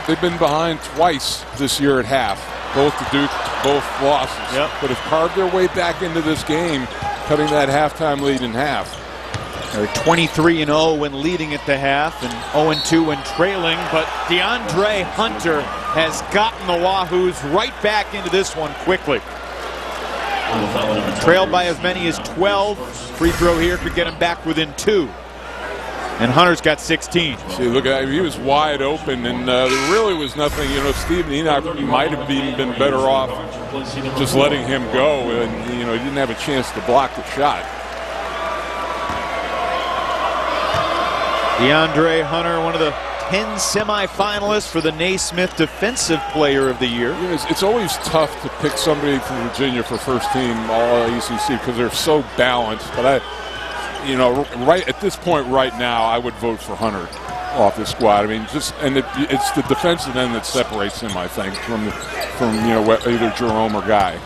they've been behind twice this year at half. Both to Duke, both losses. Yep. But have carved their way back into this game, cutting that halftime lead in half. They're 23-0 when leading at the half and 0-2 when trailing. But DeAndre Hunter has gotten the Wahoos right back into this one quickly. Trailed by as many as 12. Free throw here could get him back within 2. And Hunter's got 16. See, look at him. He was wide open, and there really was nothing. Stephen Enoch might have been better off just letting him go, and he didn't have a chance to block the shot. DeAndre Hunter, one of the 10 semifinalists for the Naismith Defensive Player of the Year. It's always tough to pick somebody from Virginia for first team All-ACC because they're so balanced, but right at this point right now, I would vote for Hunter off the squad. I mean, it's the defensive end that separates him, I think, from either Jerome or Guy.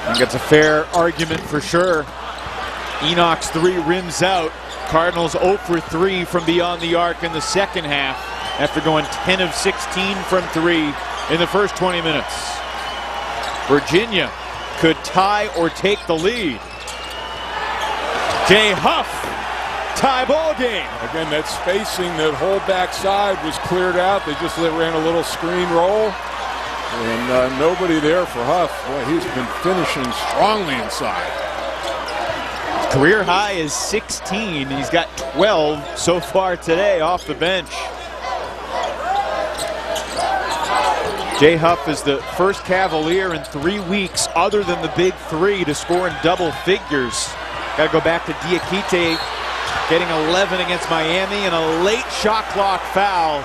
I think it's a fair argument for sure. Enoch's 3 rims out. Cardinals 0 for 3 from beyond the arc in the second half. after going 10 of 16 from 3 in the first 20 minutes. Virginia could tie or take the lead. Jay Huff, tie ball game. Again, that spacing, that whole backside was cleared out. They just ran a little screen roll. And nobody there for Huff. Boy, he's been finishing strongly inside. Career high is 16. He's got 12 so far today off the bench. Jay Huff is the first Cavalier in 3 weeks other than the big three to score in double figures. Got to go back to Diakite getting 11 against Miami and a late shot clock foul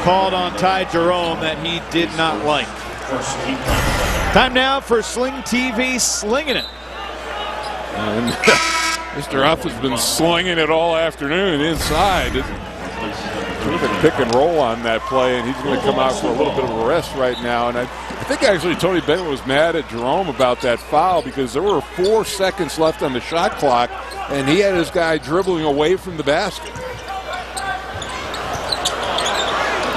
called on Ty Jerome that he did not like. Time now for Sling TV slinging it. And Mr. Huff has been slinging it all afternoon inside. Terrific pick and roll on that play, and he's going to come out for a little bit of a rest right now. And I think actually Tony Bennett was mad at Jerome about that foul because there were 4 seconds left on the shot clock, and he had his guy dribbling away from the basket.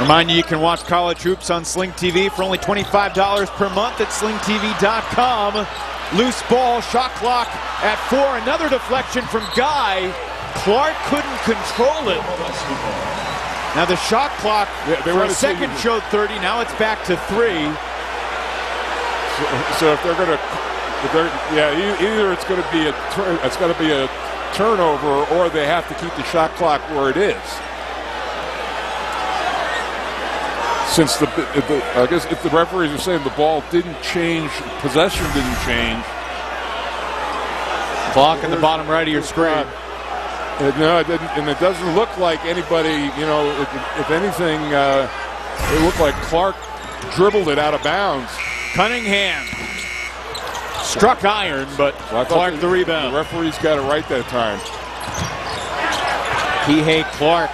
Remind you can watch college hoops on Sling TV for only $25 per month at slingtv.com. Loose ball, shot clock at 4. Another deflection from Guy. Clark couldn't control it. Now the shot clock for a second showed 30. Now it's back to 3. So if they're going to, either it's going to be a turnover, or they have to keep the shot clock where it is. Since I guess if the referees are saying the ball didn't change, possession didn't change. Clock in the bottom right of your screen. No, it didn't, and it doesn't look like anybody, if anything, it looked like Clark dribbled it out of bounds. Cunningham struck iron, but Clark the rebound. The referees got it right that time. Kihei Clark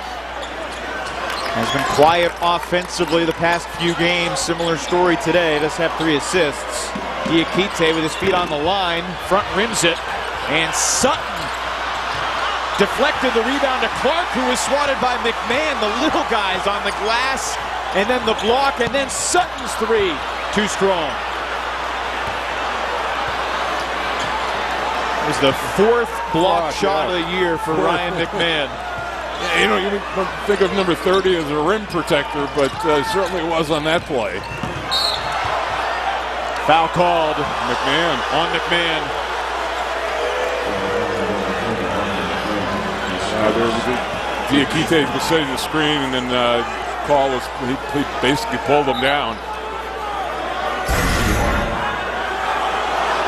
has been quiet offensively the past few games. Similar story today. Does have 3 assists. Diakite with his feet on the line, front rims it, and Sutton deflected the rebound to Clark, who was swatted by McMahon. The little guys on the glass, and then the block, and then Sutton's 3. Too strong. It was the 4th block shot of the year for Ryan McMahon. You don't think of number 30 as a rim protector, but certainly it was on that play. Foul called. McMahon. On McMahon. Diakite was setting the screen, and then call was he basically pulled him down.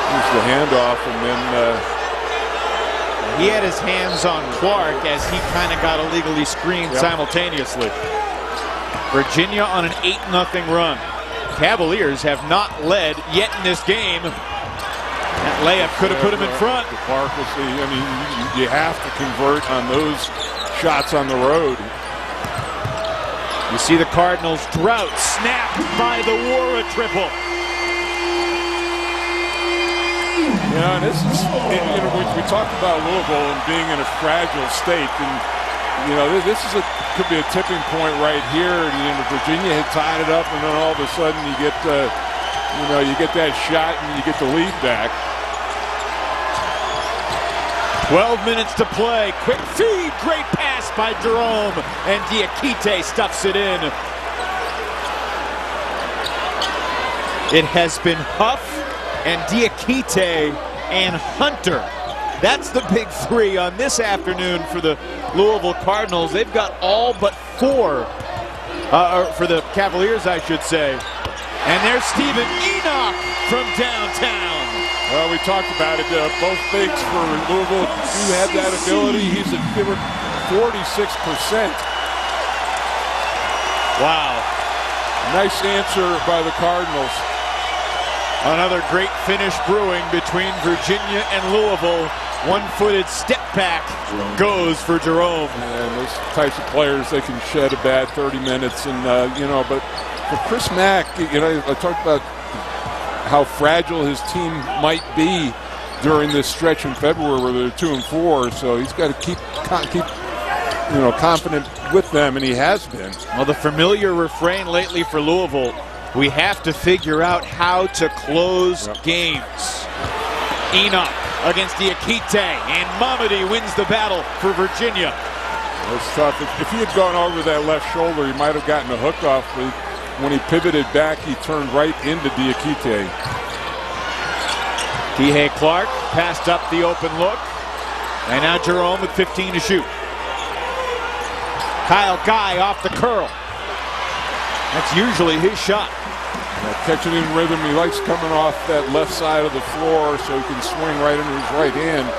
Here's the handoff, and then he had his hands on Clark as he kind of got illegally screened simultaneously. Virginia on an 8-0 run. Cavaliers have not led yet in this game. That layup could have put him in front. Clark will see. I mean, you have to convert on those shots on the road. You see the Cardinals' drought snapped by the Wara triple. Yeah, and this is, we talked about Louisville and being in a fragile state, and this is could be a tipping point right here. Virginia had tied it up, and then all of a sudden you get that shot and you get the lead back. 12 minutes to play. Quick feed, great pass by Jerome, and Diakite stuffs it in. It has been Huff and Diakite and Hunter. That's the big 3 on this afternoon for the Louisville Cardinals. They've got all but 4, for the Cavaliers, I should say. And there's Stephen Enoch from downtown. Well, we talked about it. Both bigs for Louisville do have that ability. He's at 46%. Wow. Nice answer by the Cardinals. Another great finish brewing between Virginia and Louisville. One-footed step back goes for Jerome. And those types of players, they can shed a bad 30 minutes. And, but for Chris Mack, I talked about how fragile his team might be during this stretch in February where they're 2-4. So he's got to keep confident with them, and he has been. Well, the familiar refrain lately for Louisville, we have to figure out how to close games. Enoch against Diakite, and Mamadi wins the battle for Virginia. It's tough. If he had gone over that left shoulder, he might have gotten a hook off. But when he pivoted back, he turned right into Diakite. Kihei Clark passed up the open look. And now Jerome with 15 to shoot. Kyle Guy off the curl. That's usually his shot. Catching in rhythm, he likes coming off that left side of the floor so he can swing right into his right hand.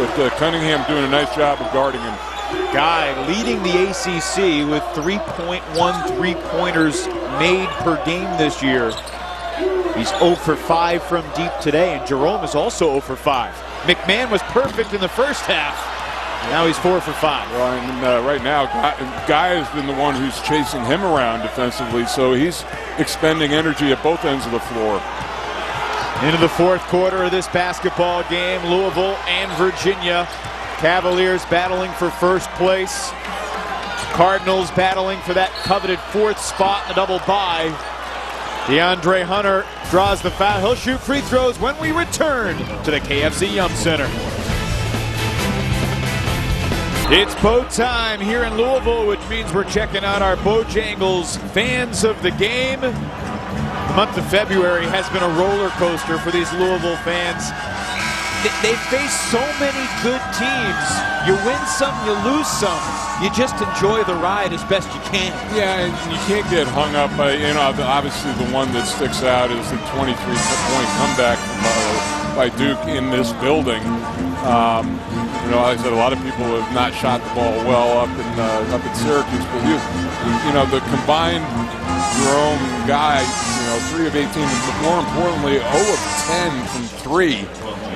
But Cunningham doing a nice job of guarding him. Guy leading the ACC with 3.1 three-pointers made per game this year. He's 0 for 5 from deep today, and Jerome is also 0 for 5. McMahon was perfect in the first half. Now he's 4 for 5. Well, and right now, Guy has been the one who's chasing him around defensively, so he's expending energy at both ends of the floor. Into the fourth quarter of this basketball game, Louisville and Virginia. Cavaliers battling for first place. Cardinals battling for that coveted fourth spot in the double bye. DeAndre Hunter draws the foul. He'll shoot free throws when we return to the KFC Yum Center. It's Bo time here in Louisville, which means we're checking out our Bojangles fans of the game. The month of February has been a roller coaster for these Louisville fans. They face so many good teams. You win some, you lose some. You just enjoy the ride as best you can. Yeah, and you can't get hung up by, obviously the one that sticks out is the 23-point comeback by Duke in this building. Like I said, a lot of people have not shot the ball well up in Syracuse, but the combined Jerome Guy, 3 of 18, but more importantly, 0 of 10 from 3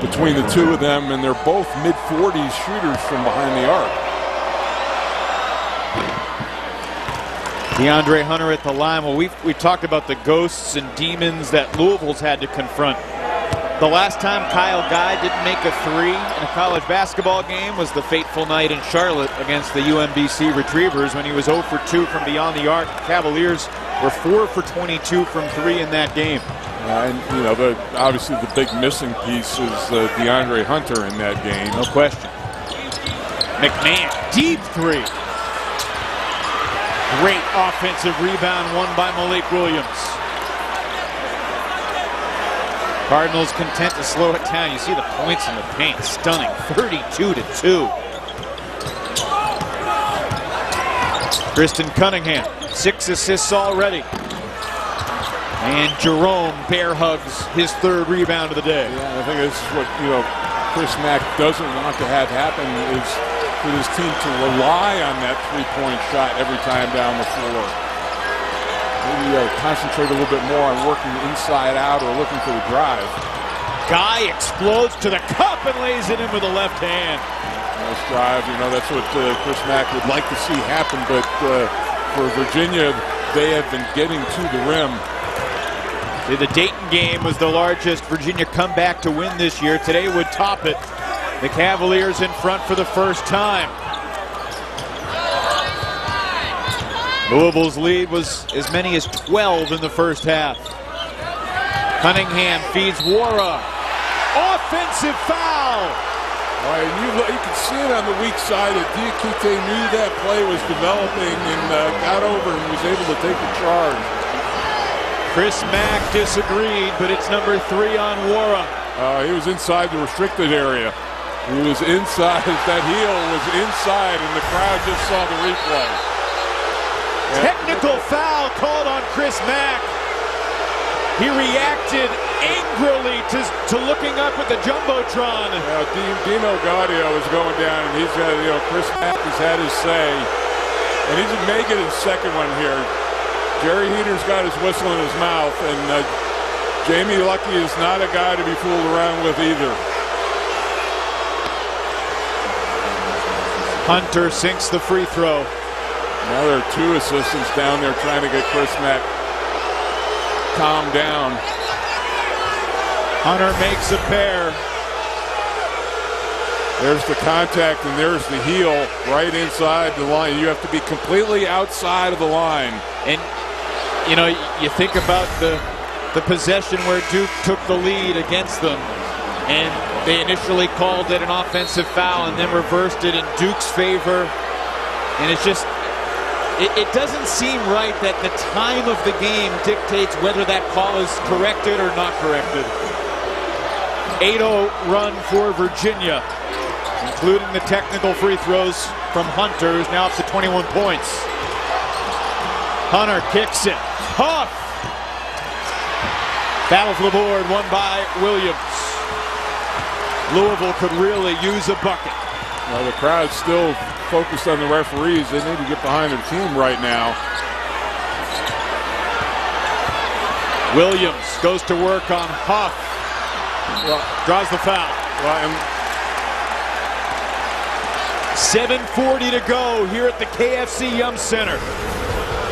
between the two of them, and they're both mid-40s shooters from behind the arc. DeAndre Hunter at the line. Well, we talked about the ghosts and demons that Louisville's had to confront. The last time Kyle Guy didn't make a 3 in a college basketball game was the fateful night in Charlotte against the UMBC Retrievers when he was 0 for 2 from beyond the arc. Cavaliers were 4 for 22 from 3 in that game. And obviously the big missing piece is DeAndre Hunter in that game. No question. McMahon, deep 3. Great offensive rebound won by Malik Williams. Cardinals content to slow it down. You see the points in the paint. Stunning. 32-2. Kristen Cunningham, 6 assists already. And Jerome bear hugs his 3rd rebound of the day. Yeah, I think this is what Chris Mack doesn't want to have happen is for this team to rely on that 3-point shot every time down the floor. Maybe concentrate a little bit more on working inside out or looking for the drive. Guy explodes to the cup and lays it in with the left hand. Nice drive. That's what Chris Mack would like to see happen, but for Virginia, they have been getting to the rim. The Dayton game was the largest Virginia comeback to win this year. Today would top it. The Cavaliers in front for the first time. Louisville's lead was as many as 12 in the first half. Cunningham feeds Wara. Offensive foul! Right, you can see it on the weak side that Diakite knew that play was developing and got over and was able to take the charge. Chris Mack disagreed, but it's number 3 on Wara. He was inside the restricted area. He was inside. That heel was inside, and the crowd just saw the replay. Technical foul called on Chris Mack. He reacted angrily to looking up at the Jumbotron. Dino Gaudio is going down, and he's got, Chris Mack has had his say. And he's making his second one here. Jerry Heater's got his whistle in his mouth, and Jamie Lucky is not a guy to be fooled around with either. Hunter sinks the free throw. Now there are 2 assistants down there trying to get Chris Mack calmed down. Hunter makes a pair. There's the contact, and there's the heel right inside the line. You have to be completely outside of the line. And, you know, you think about the possession where Duke took the lead against them, and they initially called it an offensive foul and then reversed it in Duke's favor. And it's just, it doesn't seem right that the time of the game dictates whether that call is corrected or not corrected. 8-0 run for Virginia, including the technical free throws from Hunter, who's now up to 21 points. Hunter kicks it. Huff! Battle for the board, won by Williams. Louisville could really use a bucket. Well, the crowd's still focused on the referees. They need to get behind their team right now. Williams goes to work on Huff. Well, draws the foul. Well, 7:40 to go here at the KFC Yum Center.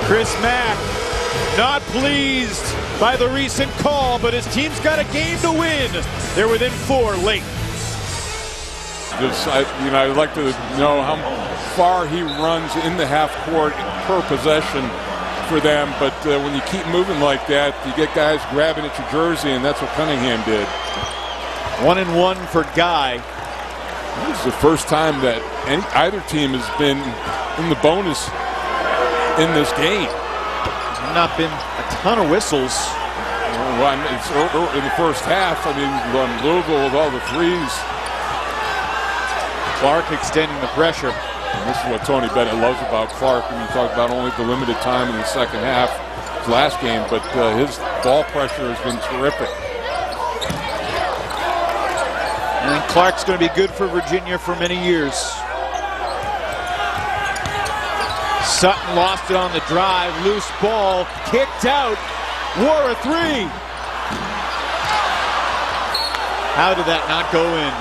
Chris Mack not pleased by the recent call, but his team's got a game to win. They're within 4 late. I'd like to know how far he runs in the half court per possession for them, but when you keep moving like that, you get guys grabbing at your jersey, and that's what Cunningham did. 1-1 for Guy. This is the first time that either team has been in the bonus in this game. There's not been a ton of whistles. Well, it's in the first half. I mean, Louisville with all the threes. Clark extending the pressure. And this is what Tony Bennett loves about Clark. When you talk about only the limited time in the second half, his last game, but his ball pressure has been terrific. And Clark's going to be good for Virginia for many years. Sutton lost it on the drive. Loose ball, kicked out. Wore a 3. How did that not go in?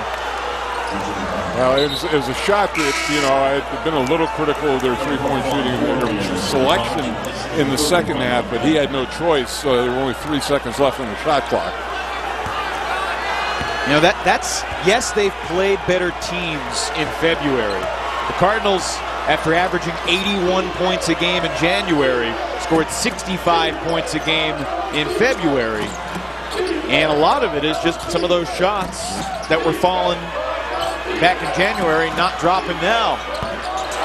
Well, it was a shot that, I'd been a little critical of their three-point shooting selection in the second half, but he had no choice. There were only 3 seconds left on the shot clock. Yes, they've played better teams in February. The Cardinals, after averaging 81 points a game in January, scored 65 points a game in February. And a lot of it is just some of those shots that were falling back in January, not dropping now.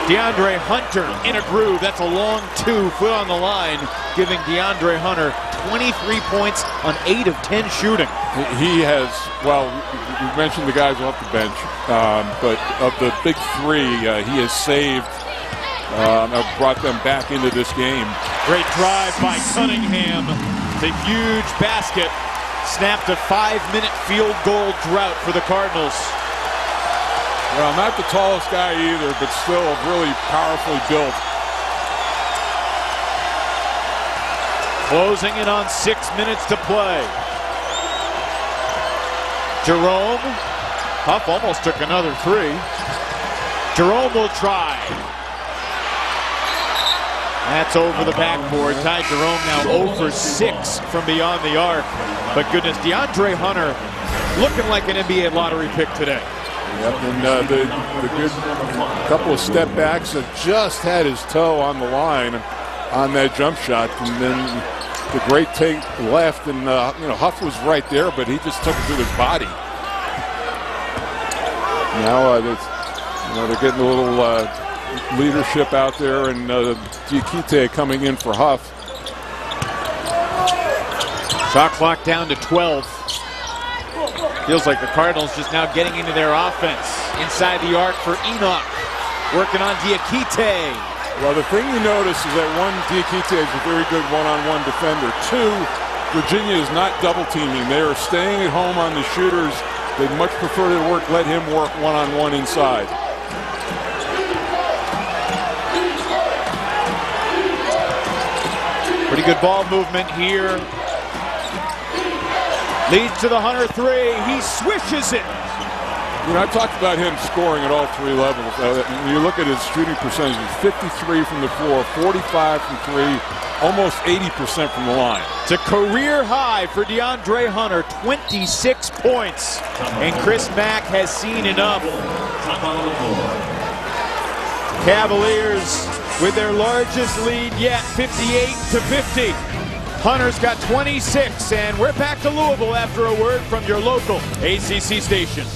DeAndre Hunter in a groove. That's a long 2, foot on the line, giving DeAndre Hunter 23 points on 8 of 10 shooting. He has, you mentioned the guys off the bench, but of the big 3, he has saved, brought them back into this game. Great drive by Cunningham. The huge basket snapped a 5-minute field goal drought for the Cardinals. Well, not the tallest guy either, but still really powerfully built. Closing in on 6 minutes to play. Jerome. Huff almost took another 3. Jerome will try. That's over the backboard. Ty Jerome now 0 for 6 from beyond the arc. But goodness, DeAndre Hunter looking like an NBA lottery pick today. Yep, and the good couple of step backs have just had his toe on the line on that jump shot, and then the great take left, and Huff was right there, but he just took it to his body. Now they're getting a little leadership out there, and Diakite coming in for Huff. Shot clock down to 12. Feels like the Cardinals just now getting into their offense. Inside the arc for Enoch. Working on Diakite. Well, the thing you notice is that 1, Diakite is a very good one-on-one defender. 2, Virginia is not double-teaming. They are staying at home on the shooters. They'd much prefer to let him work one-on-one inside. Pretty good ball movement here. Leads to the Hunter 3. He swishes it. You know, I talked about him scoring at all three levels. When you look at his shooting percentages, 53 from the floor, 45 from three, almost 80% from the line. It's a career high for DeAndre Hunter, 26 points. And Chris Mack has seen enough. Cavaliers with their largest lead yet, 58-50. Hunter's got 26, and we're back to Louisville after a word from your local ACC station.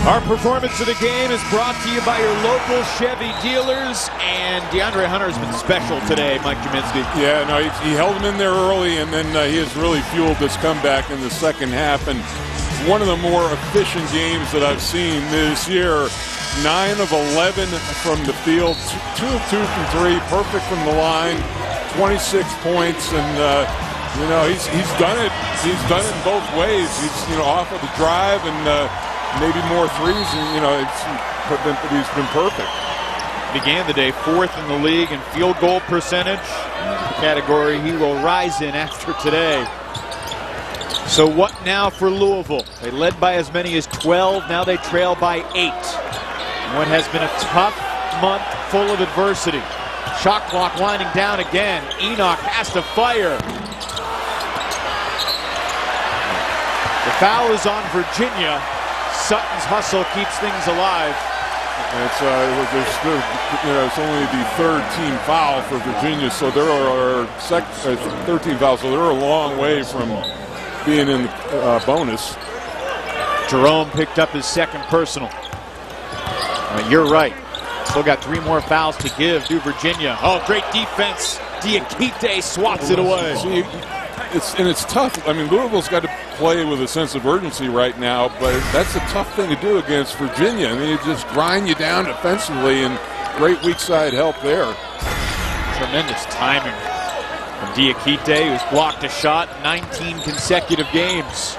Our performance of the game is brought to you by your local Chevy dealers, and DeAndre Hunter has been special today, Mike Kaminsky. Yeah, no, he held him in there early, and then he has really fueled this comeback in the second half, and one of the more efficient games that I've seen this year. 9 of 11 from the field, 2 of 2 from three, perfect from the line, 26 points, and you know, he's done it. He's done it in both ways. He's off of the drive and maybe more threes, and he's been perfect. Began the day 4th in the league in field goal percentage, category he will rise in after today. So what now for Louisville? They led by as many as 12. Now they trail by 8. What has been a tough month full of adversity. Shot clock winding down again. Enoch has to fire. The foul is on Virginia. Sutton's hustle keeps things alive. It's only the third team foul for Virginia, so there are 13 fouls, so they're a long way from being in bonus. Jerome picked up his second personal. You're right. Still got 3 more fouls to give to Virginia. Oh, great defense. Diakite swats it away. See, it's tough. I mean, Louisville's got to play with a sense of urgency right now, but that's a tough thing to do against Virginia. I mean, it just grind you down defensively, and great weak side help there. Tremendous timing from Diakite, who's blocked a shot 19 consecutive games.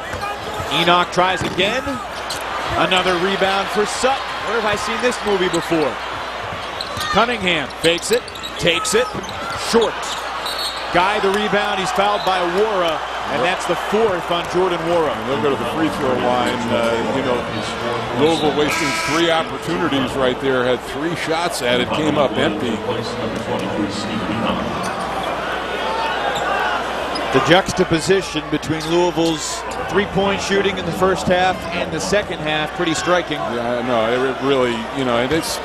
Enoch tries again. Another rebound for Sutton. Where have I seen this movie before? Cunningham fakes it, takes it, short. Guy the rebound, he's fouled by Wara, and that's the 4th on Jordan Wara. And they'll go to the free throw line. Louisville wasting 3 opportunities right there, had 3 shots at it, came up empty. The juxtaposition between Louisville's 3-point shooting in the first half and the second half, pretty striking. Yeah, no, it really, and it's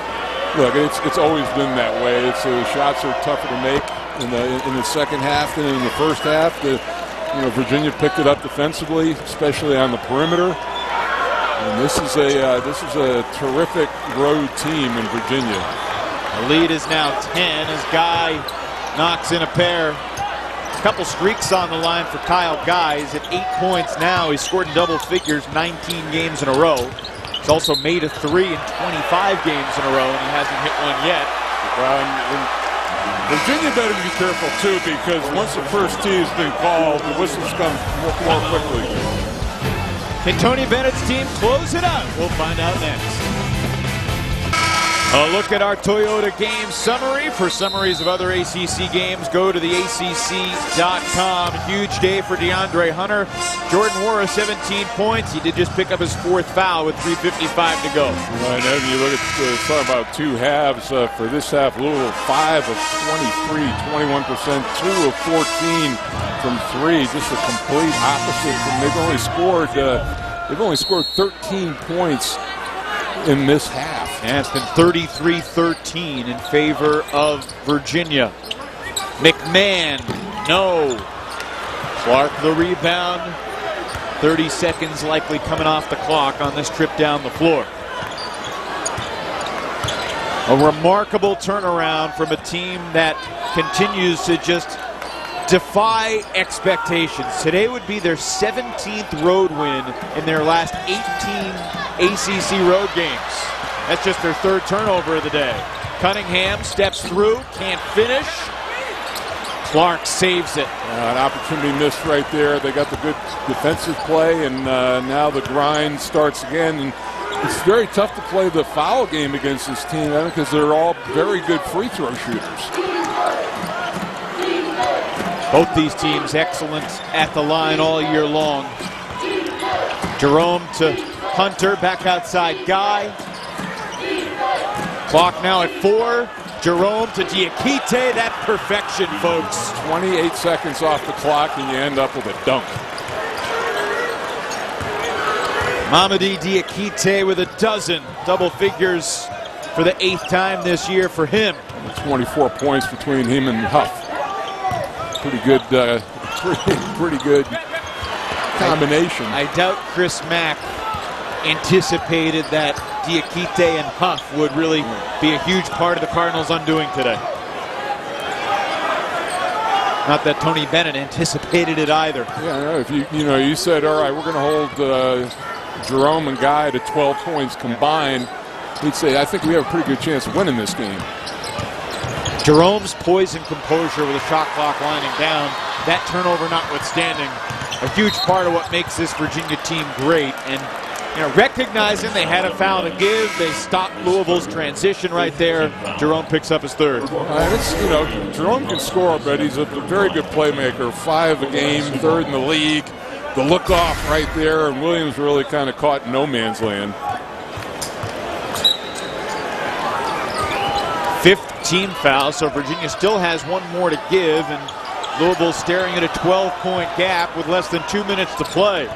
always been that way. The shots are tougher to make in the second half than in the first half. Virginia picked it up defensively, especially on the perimeter. And this is a terrific road team in Virginia. The lead is now 10 as Guy knocks in a pair. A couple streaks on the line for Kyle Guy. He's at 8 points now. He's scored in double figures 19 games in a row. He's also made a 3 in 25 games in a row, and he hasn't hit one yet. Well, and Virginia better be careful, too, because once the first tee has been called, the whistles come more quickly. Can Tony Bennett's team close it out? We'll find out next. A look at our Toyota game summary. For summaries of other ACC games, go to theacc.com. Huge day for DeAndre Hunter. Jordan Wara, 17 points. He did just pick up his 4th foul with 3:55 to go. Right, and you look at talk about 2 halves. For this half, Louisville 5 of 23, 21%, 2 of 14 from 3. Just a complete opposite. And they've only scored 13 points in this half. And it's been 33-13 in favor of Virginia. McMahon, no. Clark the rebound. 30 seconds likely coming off the clock on this trip down the floor. A remarkable turnaround from a team that continues to just defy expectations. Today would be their 17th road win in their last 18 ACC road games. That's just their 3rd turnover of the day. Cunningham steps through, can't finish. Clark saves it. An opportunity missed right there. They got the good defensive play, and now the grind starts again. And it's very tough to play the foul game against this team because they're all very good free throw shooters. Both these teams excellent at the line all year long. Jerome to Hunter, back outside Guy. Clock now at 4. Jerome to Diakite. That perfection, folks. 28 seconds off the clock, and you end up with a dunk. Mamadi Diakite with a dozen. Double figures for the 8th time this year for him. 24 points between him and Huff. Pretty good, pretty good combination. I doubt Chris Mack anticipated that Diakite and Huff would really be a huge part of the Cardinals' undoing today. Not that Tony Bennett anticipated it either. Yeah, if you said, all right, we're going to hold Jerome and Guy to 12 points combined, he'd say, I think we have a pretty good chance of winning this game. Jerome's poise and composure with a shot clock winding down, that turnover notwithstanding, a huge part of what makes this Virginia team great. And recognizing they had a foul to give, they stopped Louisville's transition right there. Jerome picks up his 3rd. Jerome can score, but he's a very good playmaker. 5 a game, 3rd in the league. The look off right there, and Williams really kind of caught in no man's land. 5th team foul, so Virginia still has 1 more to give, and Louisville staring at a 12-point gap with less than 2 minutes to play.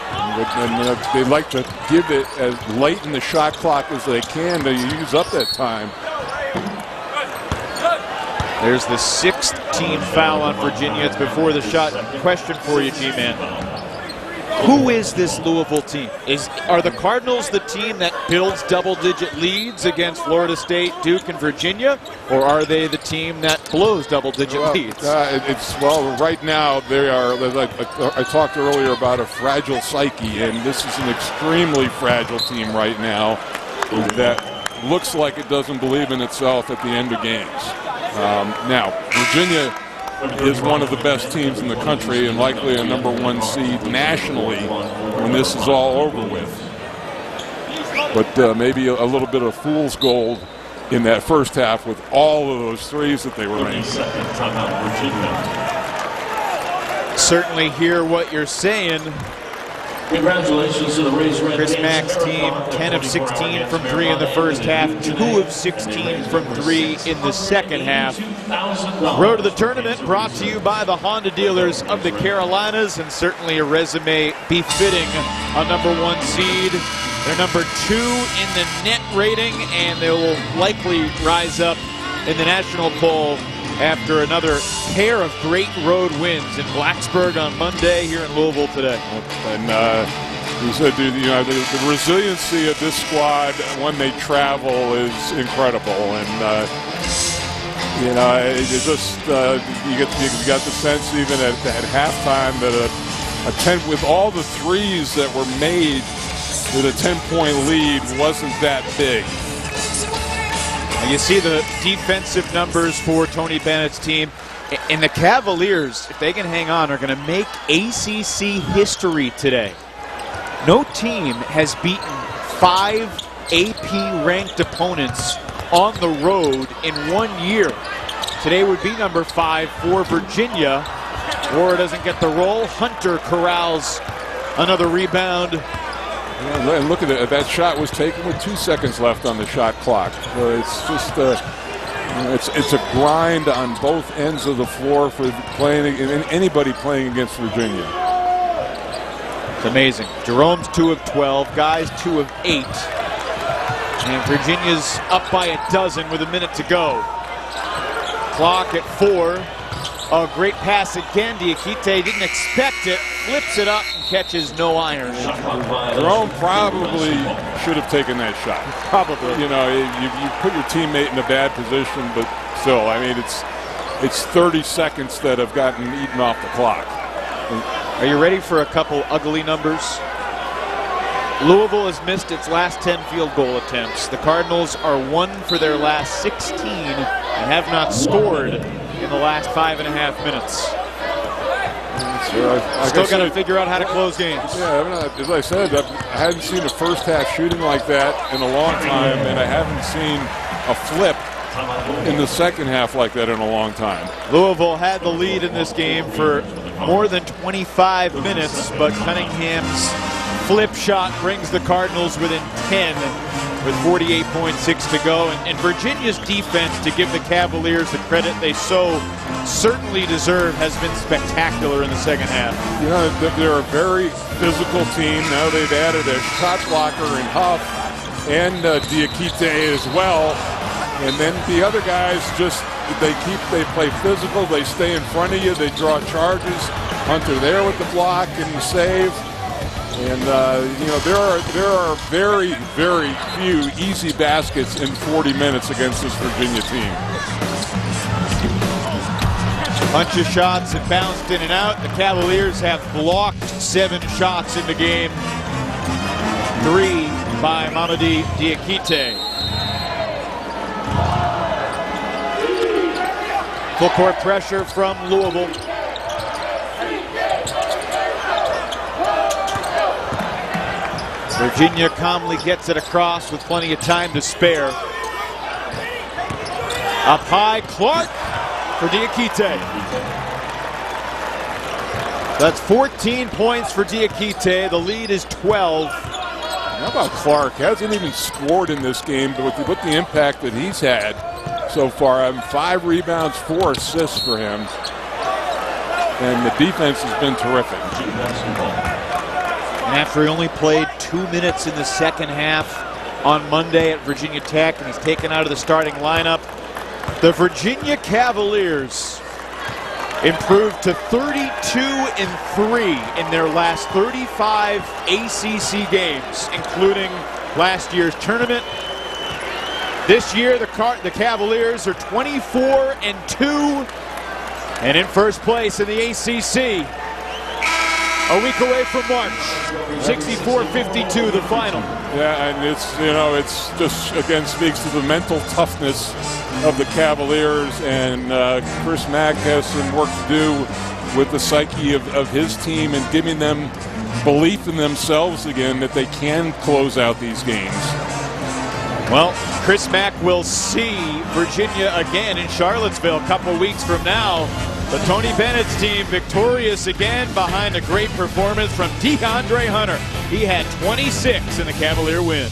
And they like to give it as late in the shot clock as they can to use up that time. There's the 6th team foul on Virginia. It's before the shot. Question for you, G-Man. Who is this Louisville team? Are the Cardinals the team that builds double-digit leads against Florida State, Duke, and Virginia? Or are they the team that blows double-digit leads? Right now they are. I talked earlier about a fragile psyche, and this is an extremely fragile team right now that looks like it doesn't believe in itself at the end of games. Now, Virginia is one of the best teams in the country and likely a #1 seed nationally when this is all over with. But maybe a little bit of fool's gold in that first half with all of those threes that they were making. Certainly hear what you're saying. Congratulations to the Razorhead. Chris Mack's team, 10 of 16 from 3 in the first half, 2 of 16 from 3 in the second half. Road to the tournament brought to you by the Honda dealers of the Carolinas, and certainly a resume befitting a #1 seed. They're #2 in the net rating, and they will likely rise up in the national poll after another pair of great road wins in Blacksburg on Monday, here in Louisville today. And he said, the resiliency of this squad when they travel is incredible. And it just you got the sense even at halftime that a 10 with all the threes that were made with a 10-point lead wasn't that big. You see the defensive numbers for Tony Bennett's team. And the Cavaliers, if they can hang on, are going to make ACC history today. No team has beaten 5 AP-ranked opponents on the road in 1 year. Today would be #5 for Virginia. Ward doesn't get the roll. Hunter corrals another rebound. Yeah, and look at it. That shot was taken with 2 seconds left on the shot clock. It's just it's a grind on both ends of the floor for anybody playing against Virginia. It's amazing. Jerome's 2 of 12. Guys 2 of 8. And Virginia's up by a dozen with a minute to go. Clock at 4. A great pass again. Diakite didn't expect it. Flips it up and catches no iron. Jerome probably should have taken that shot. Probably. You put your teammate in a bad position, but still, I mean, it's 30 seconds that have gotten eaten off the clock. Are you ready for a couple ugly numbers? Louisville has missed its last 10 field goal attempts. The Cardinals are 1 for their last 16 and have not scored in the last 5.5 minutes. Still got to figure out how to close games. Yeah, as I said, I hadn't seen a first half shooting like that in a long time, and I haven't seen a flip in the second half like that in a long time. Louisville had the lead in this game for more than 25 minutes, but Cunningham's flip shot brings the Cardinals within 10 with 48.6 to go. And Virginia's defense, to give the Cavaliers the credit they so certainly deserve, has been spectacular in the second half. You know, they're a very physical team. Now they've added a shot blocker in Huff and Diakite as well. And then the other guys just, they play physical, they stay in front of you, they draw charges. Hunter there with the block and the save. And, you know, there are very, very few easy baskets in 40 minutes against this Virginia team. Bunch of shots and bounced in and out. The Cavaliers have blocked 7 shots in the game. 3 by Mamadi Diakite. Full court pressure from Louisville. Virginia calmly gets it across with plenty of time to spare. Up high, Clark for Diakite. That's 14 points for Diakite. The lead is 12. How about Clark? Hasn't even scored in this game, but with the impact that he's had so far, 5 rebounds, 4 assists for him. And the defense has been terrific. And after he only played 2 minutes in the second half on Monday at Virginia Tech, and he's taken out of the starting lineup, the Virginia Cavaliers improved to 32-3 in their last 35 ACC games, including last year's tournament. This year, the Cavaliers are 24-2 and in first place in the ACC. A week away from March, 64-52, the final. Yeah, and it's, you know, it's just, again, speaks to the mental toughness of the Cavaliers, and Chris Mack has some work to do with the psyche of his team and giving them belief in themselves again that they can close out these games. Well, Chris Mack will see Virginia again in Charlottesville a couple weeks from now. But Tony Bennett's team victorious again behind a great performance from DeAndre Hunter. He had 26 in the Cavalier win.